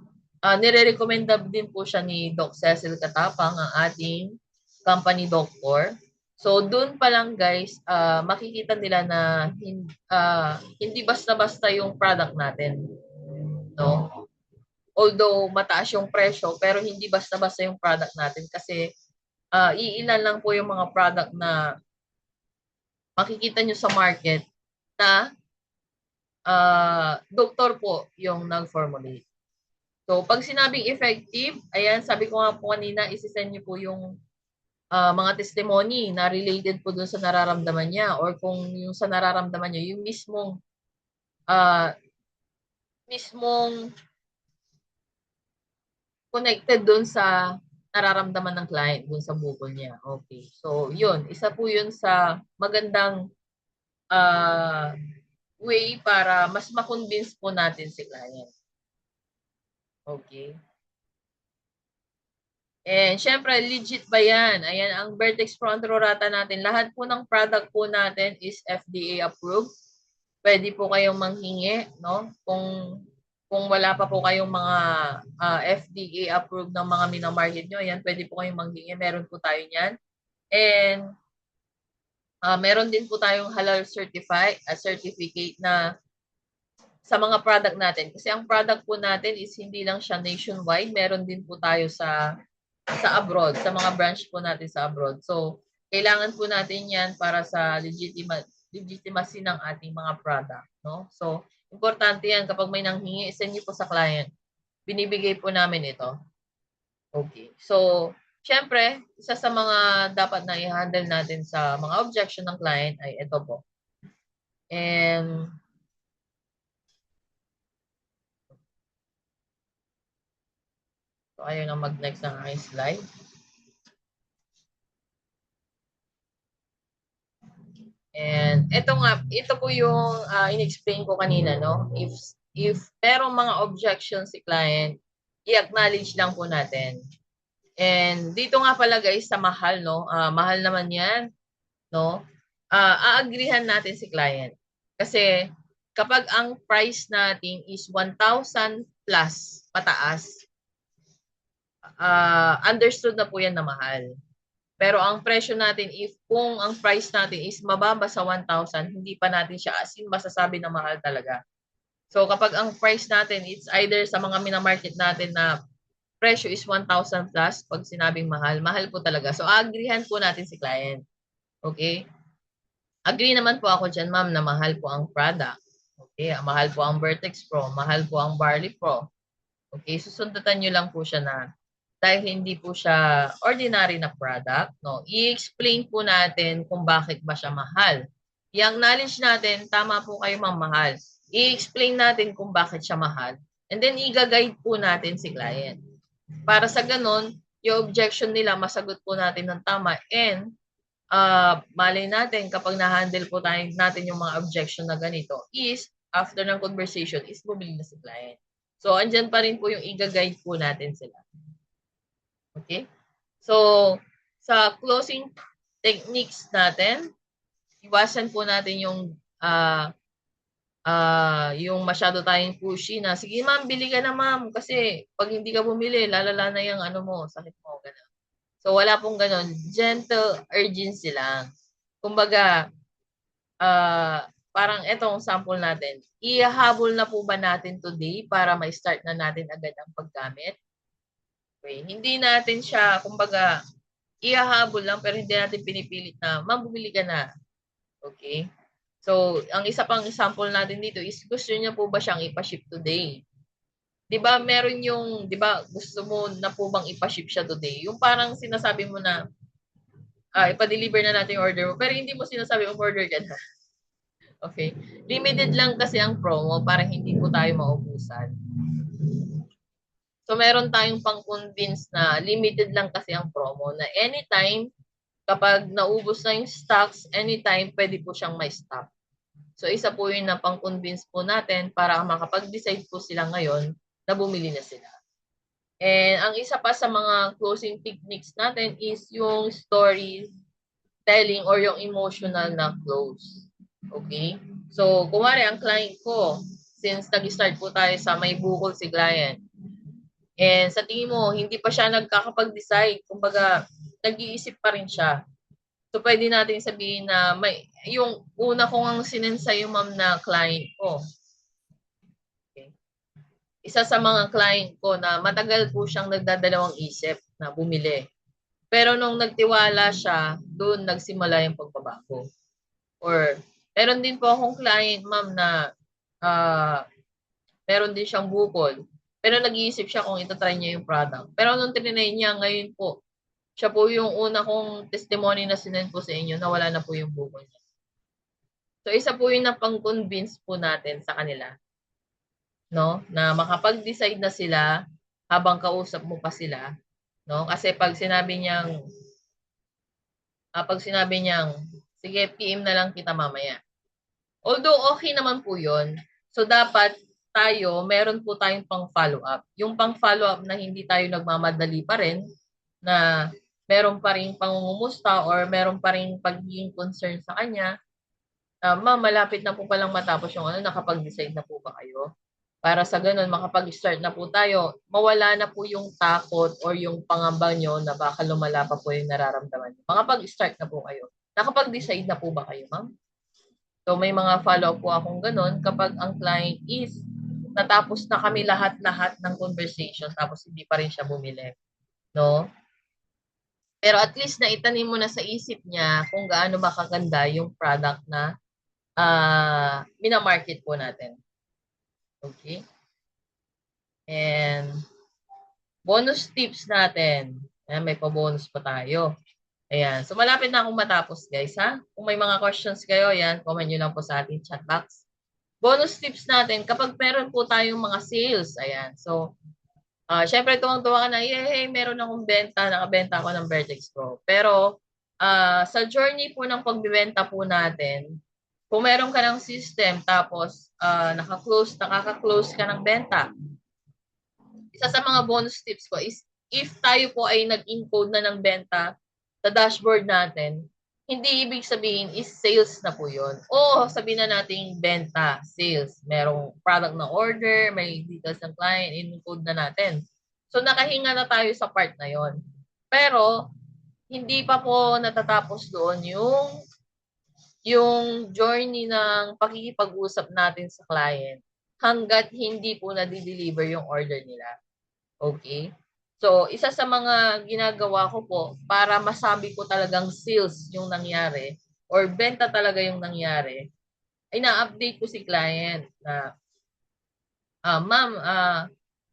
nire-recommenda din po siya ni Doc Cecil Katapang, ang ating company doctor. So, dun pa lang guys, makikita nila na hindi basta-basta yung product natin. No? Although mataas yung presyo, pero hindi basta-basta yung product natin kasi iilan lang po yung mga product na makikita nyo sa market na doktor po yung nag-formulate. So, pag sinabing effective, ayan, sabi ko nga po kanina, isisend nyo po yung mga testimony na related po dun sa nararamdaman niya or kung yung sa nararamdaman niya, yung mismong connected dun sa nararamdaman ng client, dun sa bukol niya. Okay. So, yun. Isa po yun sa magandang uh, way para mas ma-convince po natin si client. Okay. And syempre, legit ba yan? Ayan, ang Vertex Front Row Rata natin. Lahat po ng product po natin is FDA approved. Pwede po kayong manghingi, no? Kung wala pa po kayong mga FDA approved ng mga minamarket nyo, ayan, pwede po kayong manghingi. Meron po tayo niyan. And meron din po tayong halal certificate na sa mga product natin. Kasi ang product po natin is hindi lang siya nationwide. Meron din po tayo sa abroad, sa mga branch po natin sa abroad. So, kailangan po natin yan para sa legitimacy ng ating mga product. No? So, importante yan kapag may nanghingi, send niyo po sa client. Binibigay po namin ito. Okay. So, syempre, isa sa mga dapat na i-handle natin sa mga objection ng client ay ito po. And so, ayaw na mag-next ng aking slide. And ito po yung in-explain ko kanina, no? If merong mga objections si client, i-acknowledge lang po natin. And dito nga pala guys sa mahal, no? Mahal naman 'yan, no? Aagrihan natin si client. Kasi kapag ang price natin is 1,000 plus pataas, understood na po 'yan na mahal. Pero ang presyo natin, kung ang price natin is mababa sa 1,000, hindi pa natin siya as in masasabi na mahal talaga. So kapag ang price natin, it's either sa mga minamarket natin na presyo is 1,000 plus, pag sinabing mahal, mahal po talaga. So agreehan po natin si client. Okay? Agree naman po ako dyan, ma'am, na mahal po ang product. Okay? Mahal po ang Vertex Pro, mahal po ang Barley Pro. Okay? Susundatan nyo lang po siya na dahil hindi po siya ordinary na product, no? I-explain po natin kung bakit ba siya mahal. Yung knowledge natin, tama po kayo mamahal. I-explain natin kung bakit siya mahal. And then, i-guide po natin si client. Para sa ganun, yung objection nila, masagot po natin ng tama. And, malay natin, kapag na-handle po natin yung mga objection na ganito, is, after ng conversation, is bumili na si client. So, andyan pa rin po yung i-guide po natin sila. Okay? So, sa closing techniques natin, iwasan po natin yung masyado tayong pushy na, sige ma'am, bili ka na ma'am, kasi pag hindi ka bumili, lalala na yung ano mo, sakit mo, gano'n. So, wala pong gano'n. Gentle urgency lang. Kumbaga, parang etong sample natin, ihahabol na po ba natin today para ma-start na natin agad ang paggamit? Okay. Hindi natin siya, kumbaga, ihahabol lang pero hindi natin pinipilit na, ma'am, bumili ka na. Okay? So, ang isa pang example natin dito is gusto niya po ba siyang ipa-ship today? 'Di ba meron yung, 'di ba, gusto mo na po bang ipa-ship siya today? Yung parang sinasabi mo na, ipa-deliver na natin yung order mo, pero hindi mo sinasabi order ka na. Okay? Limited lang kasi ang promo para hindi po tayo maubusan. So, meron tayong pang-convince na limited lang kasi ang promo na anytime Kapag naubos na yung stocks, anytime pwede po siyang may stop. So isa po yun na pang-convince po natin para makapag-decide po sila ngayon na bumili na sila. And ang isa pa sa mga closing techniques natin is yung story telling or yung emotional na close. Okay? So, kumari ang client ko, since nag-start po tayo sa may bukol si client, and sa tingin mo, hindi pa siya nagkakapag-decide, kumbaga, nag-iisip pa rin siya. So, pwede natin sabihin na may, yung una ko ang sinend sa'yo, ma'am, na client ko. Okay. Isa sa mga client ko na matagal po siyang nagdadalawang isip na bumili. Pero nung nagtiwala siya, doon nagsimula yung pagbabago. Or meron din po akong client, ma'am, na meron din siyang bukol. Pero nag-iisip siya kung itatry niya yung product. Pero nung tinry niya, ngayon po, siya po yung una kong testimony na sinend po sa inyo na wala na po yung bukol niya. So, isa po yung napang-convince po natin sa kanila. No? Na makapag-decide na sila habang kausap mo pa sila. No? Kasi pag sinabi niyang, sige, PM na lang kita mamaya. Although okay naman po yun. So dapat tayo, meron po tayong pang follow up. Yung pang follow up na hindi tayo nagmamadali pa rin, na meron pa rin pangungumusta or meron pa rin pagiging concern sa kanya, ma'am, malapit na po palang matapos yung nakapag-decide na po ba kayo? Para sa ganun, makapag-start na po tayo, mawala na po yung takot or yung pangamba nyo na baka lumala pa po yung nararamdaman nyo. Makapag-start na po kayo. Nakapag-decide na po ba kayo, ma'am? So may mga follow-up po akong ganun kapag ang client is natapos na kami lahat-lahat ng conversation tapos hindi pa rin siya bumili. No? Pero at least na itanim mo na sa isip niya kung gaano ba kaganda yung product na minamarket po natin. Okay? And bonus tips natin. Ayan, may pa-bonus pa tayo. Ayan. So, malapit na akong matapos, guys, ha? Kung may mga questions kayo, ayan, comment nyo lang po sa ating chat box. Bonus tips natin, kapag meron po tayong mga sales, ayan. So, syempre, tuwang-tuwa ka na, yay, meron akong benta, nakabenta ako ng Vertex Pro. Pero, sa journey po ng pagbibenta po natin, kung meron ka ng system, tapos nakaka-close ka ng benta, isa sa mga bonus tips ko is if tayo po ay nag-encode na ng benta sa dashboard natin, hindi ibig sabihin is sales na po yun. O sabihin na natin benta, sales. Merong product na order, may details ng client, in-encode na natin. So nakahinga na tayo sa part na yon. Pero hindi pa po natatapos doon yung journey ng pakikipag-usap natin sa client hanggat hindi po na-deliver yung order nila. Okay? So, isa sa mga ginagawa ko po para masabi ko talagang sales yung nangyari or benta talaga yung nangyari, ay na-update ko si client na, ma'am,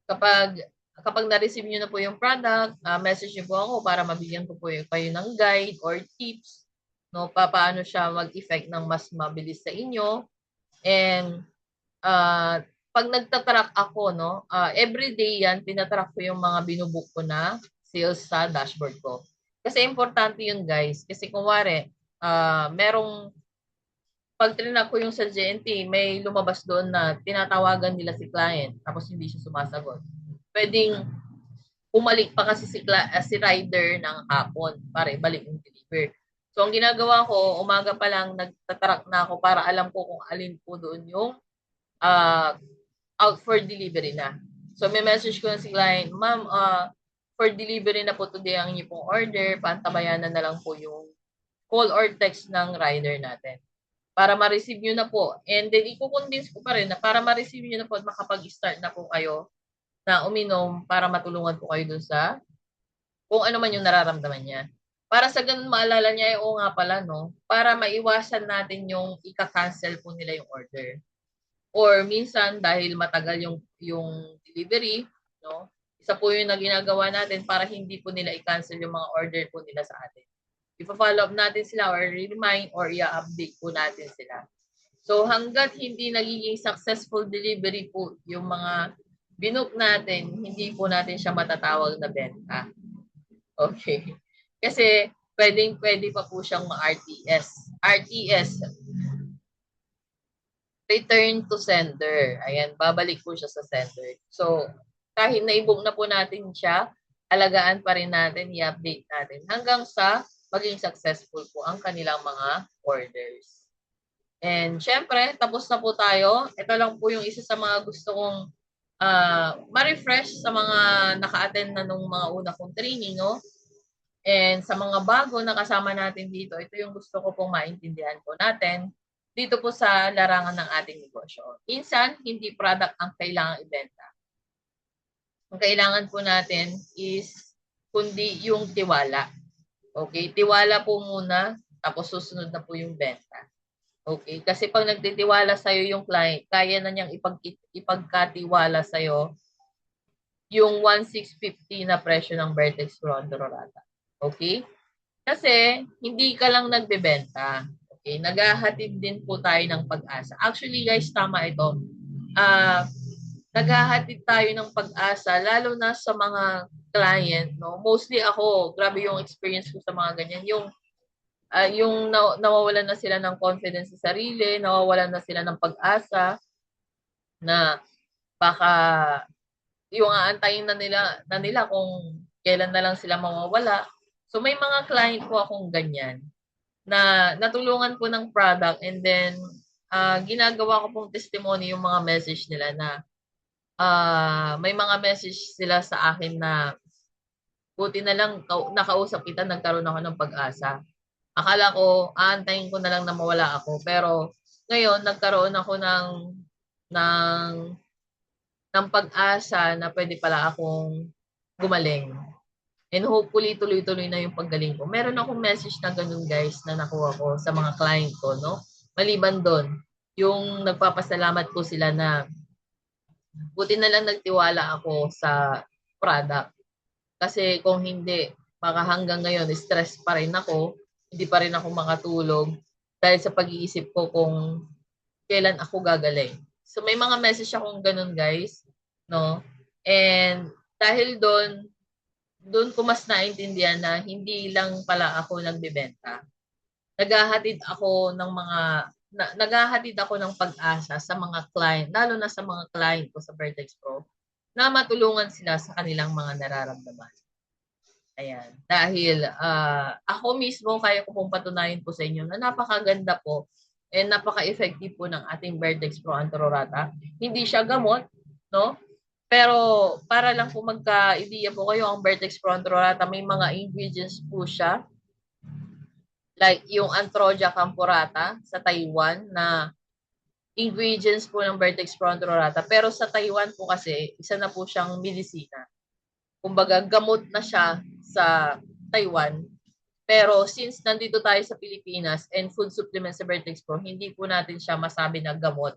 kapag na-receive niyo na po yung product, message niyo po ako para mabigyan ko po kayo ng guide or tips, no, paano siya mag-effect ng mas mabilis sa inyo. And pag nagtatrack ako, no, everyday yan, tinatrack ko yung mga binubook ko na sales sa dashboard ko. Kasi importante yun, guys. Kasi kung wari, merong, pag trinack ko yung sa GNT, may lumabas doon na tinatawagan nila si client, tapos hindi siya sumasagot. Pwedeng umalik pa kasi si rider ng hapon para ibalik yung deliver. So, ang ginagawa ko, umaga pa lang nagtatrack na ako para alam ko kung alin po doon yung out for delivery na. So, may message ko na si client, ma'am, for delivery na po today ang inyong pong order, pantabayanan na lang po yung call or text ng rider natin. Para ma-receive nyo na po. And then, i-convince ko pa rin na para ma-receive nyo na po at makapag-start na po kayo na uminom para matulungan po kayo dun sa kung ano man yung nararamdaman niya. Para sa ganun maalala niya, oo nga pala, no? Para maiwasan natin yung ika-cancel po nila yung order. Or minsan dahil matagal yung delivery, no? Isa po yung na ginagawa natin para hindi po nila i-cancel yung mga order po nila sa atin. Ipa-follow up natin sila or remind or i-update po natin sila. So hanggat hindi nagiging successful delivery po yung mga binook natin, hindi po natin siya matatawag na benta. Okay. Kasi pwede pa po siyang ma-RTS. RTS, return to sender. Ayan, babalik po siya sa sender. So, kahit na-book na po natin siya, alagaan pa rin natin, i-update natin hanggang sa maging successful po ang kanilang mga orders. And syempre, tapos na po tayo. Ito lang po yung isa sa mga gusto kong ma-refresh sa mga naka-attend na nung mga una kong training, no? And sa mga bago na kasama natin dito, ito yung gusto ko pong maintindihan po natin dito po sa larangan ng ating negosyo. Minsan, hindi product ang kailangang ibenta. Ang kailangan po natin is kundi yung tiwala. Okay? Tiwala po muna, tapos susunod na po yung benta. Okay? Kasi pag nagtitiwala sa'yo yung client, kaya na niyang ipagkatiwala sa'yo yung 1,650 na presyo ng Vertex Pro Rata. Okay? Kasi hindi ka lang nagbebenta. Okay? Naghahatid din po tayo ng pag-asa. Actually guys, tama ito. Naghahatid tayo ng pag-asa lalo na sa mga client, no? Mostly ako, grabe yung experience ko sa mga ganyan. Yung nawawalan na sila ng confidence sa sarili, nawawalan na sila ng pag-asa na baka yung aantayin na nila kung kailan na lang sila mawawala. So may mga client po akong ganyan na natulungan po ng product and then ginagawa ko pong testimony yung mga message nila na may mga message sila sa akin na buti na lang nakausap kita, nagkaroon ako ng pag-asa. Akala ko, aantayin ko na lang na mawala ako. Pero ngayon, nagkaroon ako ng, ng pag-asa na pwede pala akong gumaling. And hopefully, tuloy-tuloy na yung paggaling ko. Meron akong message na ganun guys na nakuha ko sa mga client ko, no? Maliban doon, yung nagpapasalamat ko sila na buti na lang nagtiwala ako sa product. Kasi kung hindi, baka hanggang ngayon, stress pa rin ako, hindi pa rin ako makatulog dahil sa pag-iisip ko kung kailan ako gagaling. So may mga message akong ganun guys, no? And dahil doon ko mas naintindihan na hindi lang pala ako nagbebenta. Naghahatid ako ng naghahatid ako ng pag-asa sa mga client, lalo na sa mga client ko sa Vertex Pro, na matulungan sila sa kanilang mga nararamdaman. Ayan. Dahil ako mismo, kaya ko pong patunayan po sa inyo na napakaganda po and napaka-effective po ng ating Vertex Pro Antororata. Hindi siya gamot, no? Pero para lang po magka-idea po kayo, ang Vertex Pro Antororata may mga ingredients po siya. Like yung Antroja campurata sa Taiwan na ingredients po ng Vertex Pro Antororata. Pero sa Taiwan po kasi, isa na po siyang medisina. Kumbaga, gamot na siya sa Taiwan. Pero since nandito tayo sa Pilipinas and food supplement sa Vertex Pro, hindi po natin siya masabi na gamot,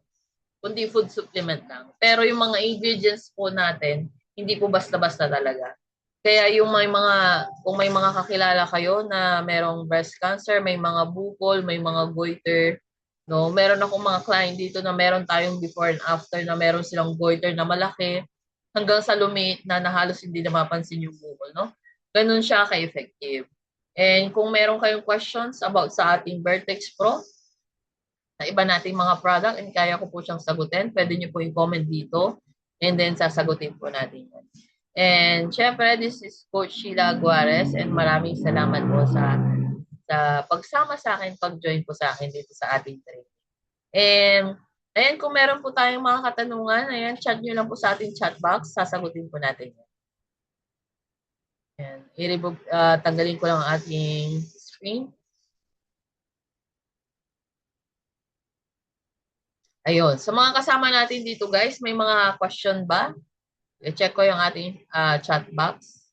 kundi food supplement lang. Pero yung mga ingredients po natin, hindi po basta-basta talaga. Kaya yung kung may mga kakilala kayo na merong breast cancer, may mga bukol, may mga goiter, no? Meron akong mga client dito na meron tayong before and after na meron silang goiter na malaki, hanggang sa lumiit na halos hindi na mapansin yung bukol, no? Ganun siya ka-effective. And kung meron kayong questions about sa ating Vertex Pro, sa iba nating mga product, and kaya ko po siyang sagutin, pwede niyo po i-comment dito, and then sasagutin po natin yan. And syempre, this is Coach Sheila Aguares, and maraming salamat po sa pagsama sa akin, pag-join po sa akin dito sa ating training. And ayan, kung meron po tayong mga katanungan, ayan, chat nyo lang po sa ating chat box, sasagutin po natin yan. Ayan, tanggalin ko lang ang ating screen. Ayun, sa mga kasama natin dito guys, may mga question ba? I-check ko yung ating chat box.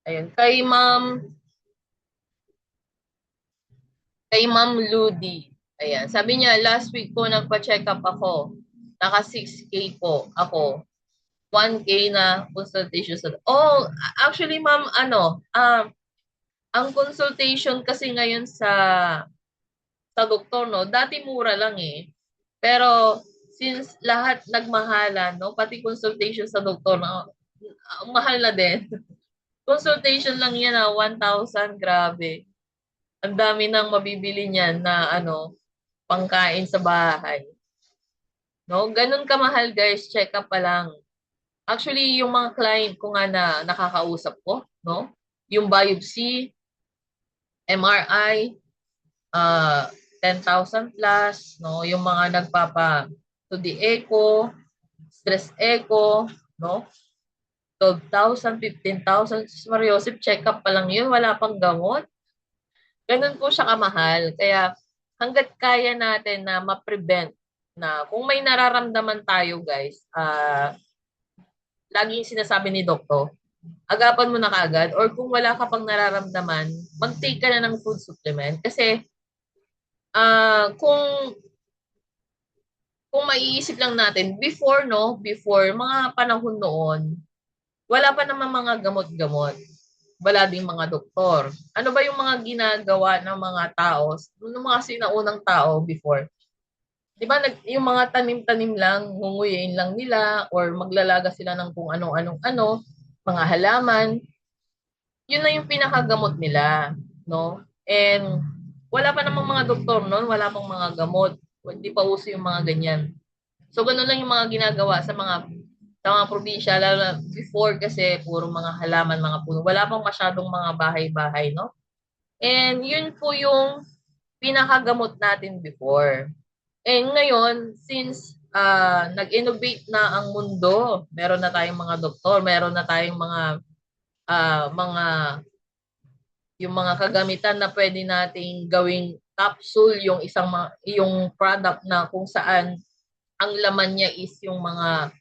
Ayun, kay Ma'am Ludi. Ayan, sabi niya, last week po nagpa-check up ako. Naka 6K po ako. 1K na consultation. Oh, actually ma'am, ang consultation kasi ngayon sa doktor, no, dati mura lang eh. Pero since lahat nagmahalan, no, pati consultation sa doktor, no, ang mahal na din. Consultation lang yan 1,000, grabe. Ang dami nang mabibili niyan na pangkain sa bahay. No? Ganun kamahal guys, check up pa lang. Actually, yung mga client ko nga na nakakausap ko, no? Yung biopsy, MRI, 10,000 plus, no? Yung mga nagpapa to the echo, stress echo, no? 12,000, 15,000. Mariosip, check-up pa lang yun. Wala pang gamot. Ganun po siya kamahal. Kaya hanggat kaya natin na ma-prevent na kung may nararamdaman tayo guys, laging sinasabi ni doktor, agapan mo na kaagad or kung wala ka pang nararamdaman, mag-take ka na ng food supplement. Kasi kung maiisip lang natin, before mga panahon noon, wala pa naman mga gamot-gamot. Wala ding mga doktor. Ano ba yung mga ginagawa ng mga tao, ng mga sinaunang tao before? Di ba yung mga tanim-tanim lang, ngunguyain lang nila, or maglalaga sila ng kung anong-anong mga halaman. Yun na yung pinakagamot nila, no? And wala pa namang mga doktor noon, wala pang mga gamot. Hindi pa uso yung mga ganyan. So, ganun lang yung mga ginagawa sa mga probinsya, lalo na before kasi puro mga halaman, mga puno. Wala pang masyadong mga bahay-bahay, no? And yun po yung pinakagamot natin before. And ngayon, since nag-innovate na ang mundo, meron na tayong mga doktor, meron na tayong mga yung mga kagamitan na pwede nating gawing capsule, yung product na kung saan ang laman niya is yung mga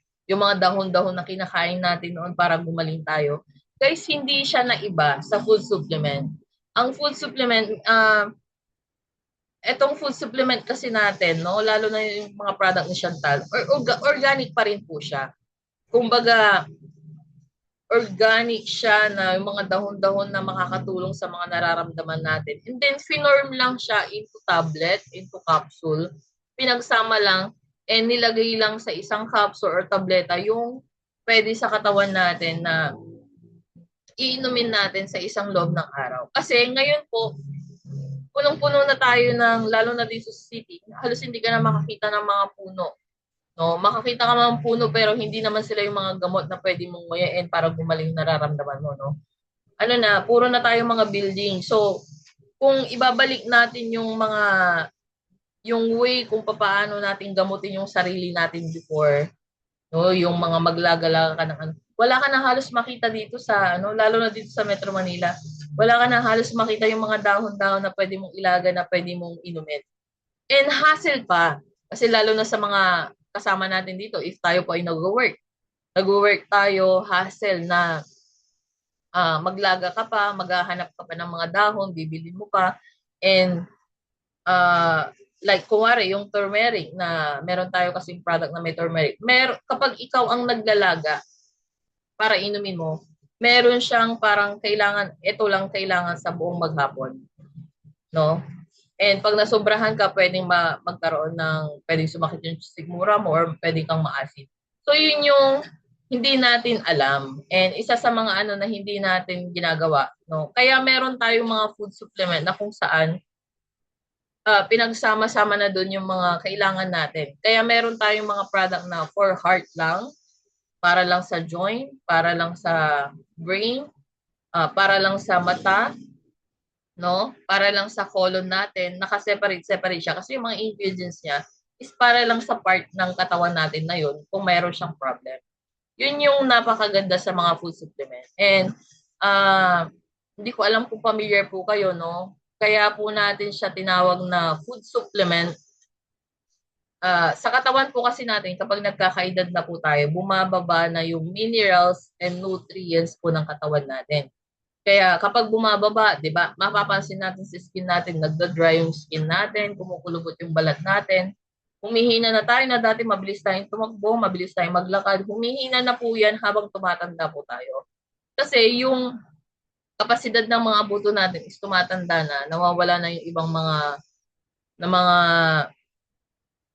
dahon-dahon na kinakain natin noon para gumaling tayo. Guys, hindi siya na iba sa food supplement. Ang food supplement, etong food supplement kasi natin, no, lalo na yung mga product ni Chantal, organic pa rin po siya. Kumbaga, organic siya na yung mga dahon-dahon na makakatulong sa mga nararamdaman natin. And then, finorm lang siya into tablet, into capsule. Pinagsama lang, and nilagay lang sa isang capsule or tableta yung pwede sa katawan natin na iinumin natin sa isang loob ng araw. Kasi ngayon po, punong-puno na tayo lalo na dito sa city, halos hindi ka na makakita ng mga puno. No, makakita ka ng puno pero hindi naman sila yung mga gamot na pwede mong nguyain para gumaling yung nararamdaman mo, no? Ano na, puro na tayo mga building. So, kung ibabalik natin yung way kung paano natin gamutin yung sarili natin before, no, yung mga maglagala ka ng wala ka na halos makita dito lalo na dito sa Metro Manila. Wala ka na halos makita yung mga dahon-dahon na pwede mong ilaga na pwede mong inumin. And hassle pa. Kasi lalo na sa mga kasama natin dito, if tayo po ay nag-work tayo, hassle na maglaga ka pa, maghahanap ka pa ng mga dahon, bibili mo pa. And like kuwari, yung turmeric na meron tayo kasing product na may turmeric. Kapag ikaw ang naglalaga para inumin mo, meron siyang parang ito lang kailangan sa buong maghapon. No? And pag nasobrahan ka, pwedeng sumakit yung sigmura mo or pwedeng kang maasin. So yun yung hindi natin alam. And isa sa mga na hindi natin ginagawa. No? Kaya meron tayong mga food supplement na kung saan pinagsama-sama na doon yung mga kailangan natin. Kaya meron tayong mga product na for heart lang, para lang sa joint, para lang sa brain, para lang sa mata, no? Para lang sa colon natin, naka-separate siya kasi yung mga ingredients niya is para lang sa part ng katawan natin na yun kung mayroon siyang problem. Yun yung napakaganda sa mga food supplement. And hindi ko alam kung familiar po kayo, no? Kaya po natin siya tinawag na food supplement. Sa katawan po kasi natin, kapag nagkakaedad na po tayo, bumababa na yung minerals and nutrients po ng katawan natin. Kaya kapag bumababa, 'di ba? Mapapansin natin sa skin natin, nagda-dry yung skin natin, kumukulubot yung balat natin. Humihina na tayo na dati mabilis tayong tumakbo, mabilis tayong maglakad. Humihina na po 'yan habang tumatanda po tayo. Kasi yung kapasidad ng mga buto natin is tumatanda na, nawawala na yung ibang mga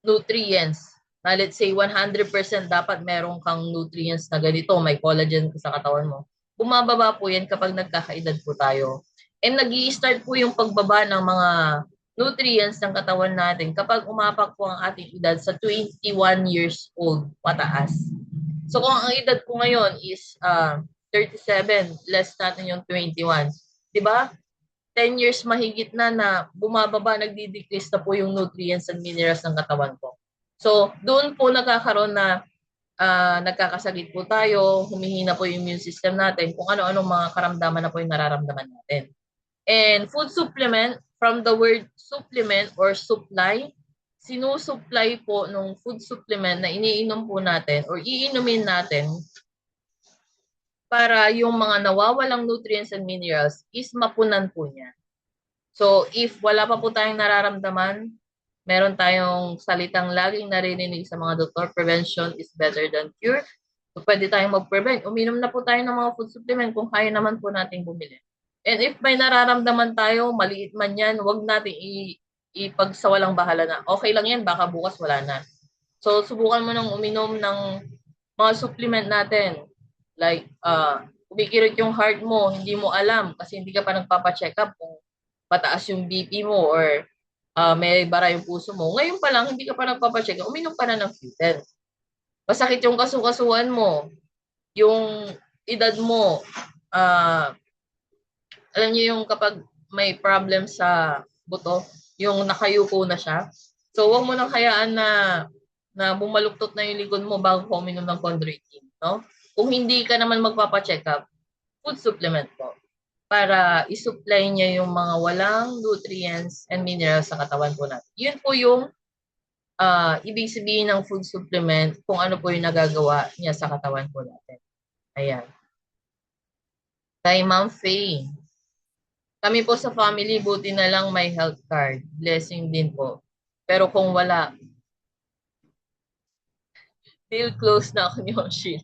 nutrients. na let's say 100% dapat meron kang nutrients na ganito, may collagen ka sa katawan mo. Bumababa po yan kapag nagkakaedad po tayo. And nag-i-start po yung pagbaba ng mga nutrients ng katawan natin kapag umapak po ang ating edad sa 21 years old pataas. So kung ang edad ko ngayon is 37, less natin yung 21. 'Di ba? 10 years mahigit na bumababa, nagdi-decrease na po yung nutrients and minerals ng katawan ko. So, doon po nagkakaroon na nagkakasakit po tayo, humihina po yung immune system natin, kung ano-anong mga karamdaman na po yung nararamdaman natin. And food supplement, from the word supplement or supply, sinusupply po nung food supplement na iniinom po natin or iinumin natin para yung mga nawawalang nutrients and minerals is mapunan po niya. So, if wala pa po tayong nararamdaman, meron tayong salitang laging naririnig sa mga doktor, prevention is better than cure. So, pwede tayong mag-prevent. Uminom na po tayo ng mga food supplement kung kaya naman po nating bumili. And if may nararamdaman tayo, maliit man yan, huwag natin ipagsawalang bahala na. Okay lang yan, baka bukas wala na. So, subukan mo nang uminom ng mga supplement natin. Like, kumikirot yung heart mo, hindi mo alam kasi hindi ka pa nagpapacheck up kung pataas yung BP mo or may bara yung puso mo. Ngayon pa lang, hindi ka pa nagpapacheck up, uminom ka na ng Q10. Masakit yung kasukasuan mo, yung edad mo, alam niyo yung kapag may problem sa buto, yung nakayuko na siya. So, huwag mo nang hayaan na bumaluktot na yung likod mo bago ka uminom ng chondroitin, no? Kung hindi ka naman magpapacheck up, food supplement po para isupply niya yung mga walang nutrients and minerals sa katawan po natin. Yun po yung ibig sabihin ng food supplement kung ano po yung nagagawa niya sa katawan po natin. Ayan. Kay Ma'am Faye. Kami po sa family, buti na lang may health card. Blessing din po. Pero kung wala, deal close na ako ni Oshil.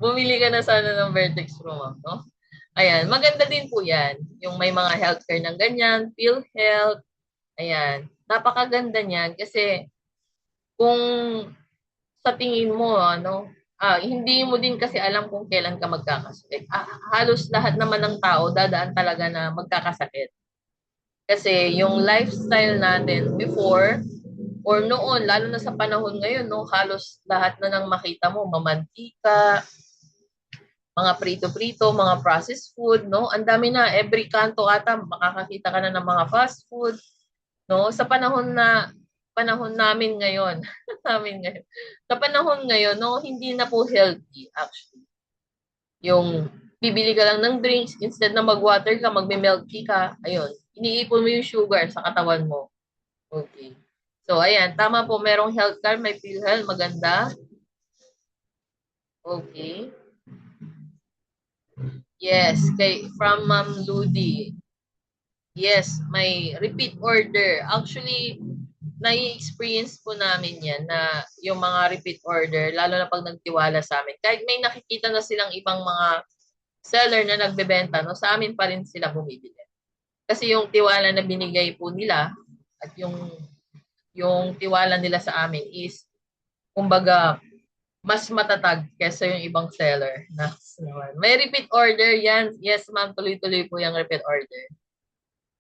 Bumili ka na sana ng Vertex Pro, ma'am, no? Ayan, maganda din po yan. Yung may mga healthcare ng ganyan, PhilHealth. Ayan, napakaganda niyan kasi kung sa tingin mo, hindi mo din kasi alam kung kailan ka magkakasakit. Halos lahat naman ng tao dadaan talaga na magkakasakit. Kasi yung lifestyle natin before or noon, lalo na sa panahon ngayon, no, halos lahat na ng makita mo, mamantika, mga prito-prito, mga processed food, no? Ang dami na, every kanto ata makakakita ka na ng mga fast food, no? Sa panahon namin ngayon, Sa panahon ngayon, no, hindi na po healthy actually. Yung bibili ka lang ng drinks, instead na mag-water ka, magme-milk tea ka, ayun, iniipon mo yung sugar sa katawan mo. Okay. So, ayan, tama po, merong health card, may PhilHealth, maganda. Okay. Yes, from Ma'am Ludi. Yes, may repeat order. Actually, nai-experience po namin yan na yung mga repeat order, lalo na pag nagtiwala sa amin. Kahit may nakikita na silang ibang mga seller na nagbebenta, no, sa amin pa rin sila bumibili. Kasi yung tiwala na binigay po nila at yung tiwala nila sa amin is, kumbaga, mas matatag kesa yung ibang seller. May repeat order yan. Yes, ma'am, tuloy-tuloy po yung repeat order.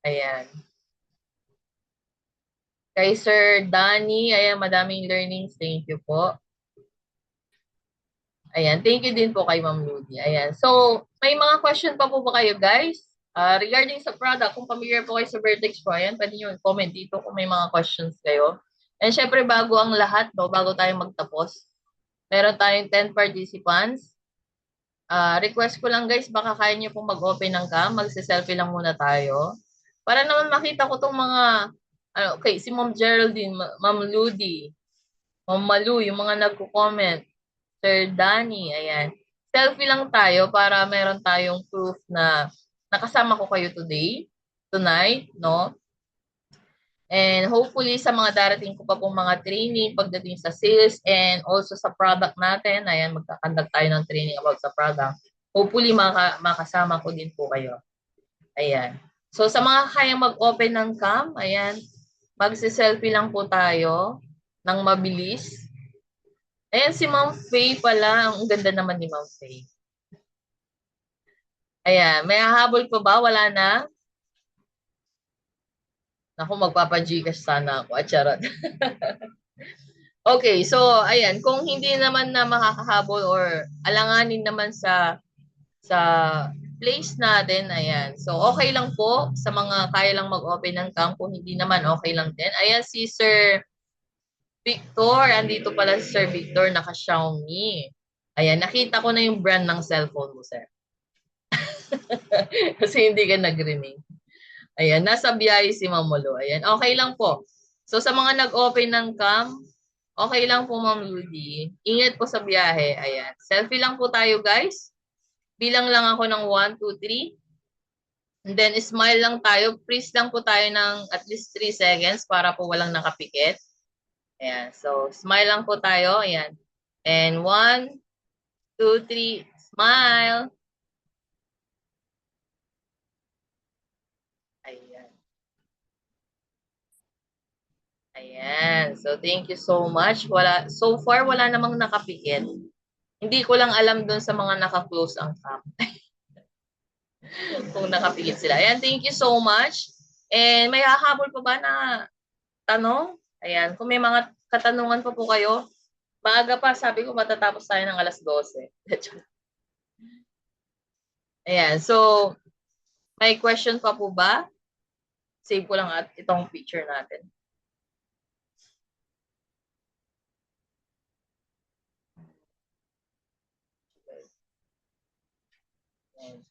Ayan. Kay Sir Danny, ayan, madaming learnings. Thank you po. Ayan, thank you din po kay Ma'am Ludi. Ayan. So, may mga question pa po ba kayo, guys? Regarding sa product, kung familiar po kayo sa Vertex Pro, ayan, pwede nyo comment dito kung may mga questions kayo. And syempre, bago ang lahat, no, bago tayo magtapos, meron tayong 10 participants. Request ko lang, guys, baka kaya nyo pong mag-open ng cam, magse-selfie lang muna tayo. Para naman makita ko tong mga, okay, si Ma'am Geraldine, Ma'am Ludi, Ma'am Malu, yung mga nagko-comment, Sir Danny, ayan. Selfie lang tayo para meron tayong proof na nakasama ko kayo tonight, no? And hopefully sa mga darating ko pa pong mga training pagdating sa sales and also sa product natin, ayan, magkakandak tayo ng training about sa product. Hopefully makasama ko din po kayo. Ayan. So sa mga kayang mag-open ng cam, ayan, magse-selfie lang po tayo ng mabilis. Ayan, si Ma'am Faye pala. Ang ganda naman ni Ma'am Faye. Ayan, may hahabol pa ba? Wala na? Naku, magpapa-Gcash sana ako. At charot. Okay, so ayan, kung hindi naman na makakahabol or alanganin naman sa place natin, ayan. So okay lang po sa mga kaya lang mag-open ng cam, kung hindi naman okay lang din. Ayan si Sir Victor, andito pala si Sir Victor, naka-Xiaomi. Ayan, nakita ko na yung brand ng cellphone mo, sir. Kasi hindi ka nag-ring. Ayan, nasa biyahe si Mamolo. Ayan, okay lang po. So sa mga nag-open ng cam, okay lang po, Ma'am Rudy. Ingat po sa biyahe. Ayan. Selfie lang po tayo, guys. Bilang lang ako ng 1, 2, 3. And then, smile lang tayo. Freeze lang po tayo ng at least 3 seconds para po walang nakapikit. Ayan. So, smile lang po tayo. Ayan. And 1, 2, 3. Smile. Ayan. Ayan. So, thank you so much. So far, wala namang nakapikit. Hindi ko lang alam dun sa mga naka-close ang cam. Kung nakapikit sila. Ayan, thank you so much. And may hahabol pa ba na tanong? Ayan, kung may mga katanungan pa po kayo, maaga pa, sabi ko matatapos tayo ng alas 12. Ayan, so may question pa po ba? Save ko lang at itong picture natin. Ayan.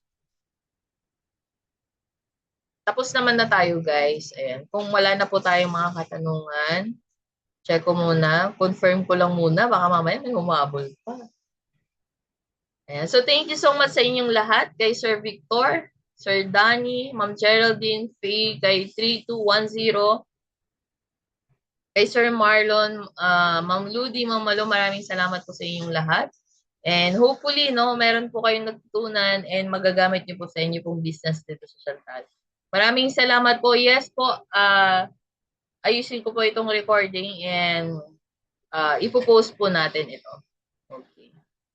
Tapos naman na tayo, guys. Ayan, kung wala na po tayong mga katanungan, check ko muna, confirm ko lang muna, baka mamaya may humabol pa. Ayan. So, thank you so much sa inyong lahat. Kay Sir Victor, Sir Danny, Ma'am Geraldine, Faye, kay 3210, kay Sir Marlon, Ma'am Ludi, Ma'am Malo, maraming salamat po sa inyong lahat. And hopefully, no, meron po kayong natutunan and magagamit niyo po sa inyo pong business dito sa Chantal. Maraming salamat po. Yes po, ayusin ko po itong recording and ipopost po natin ito.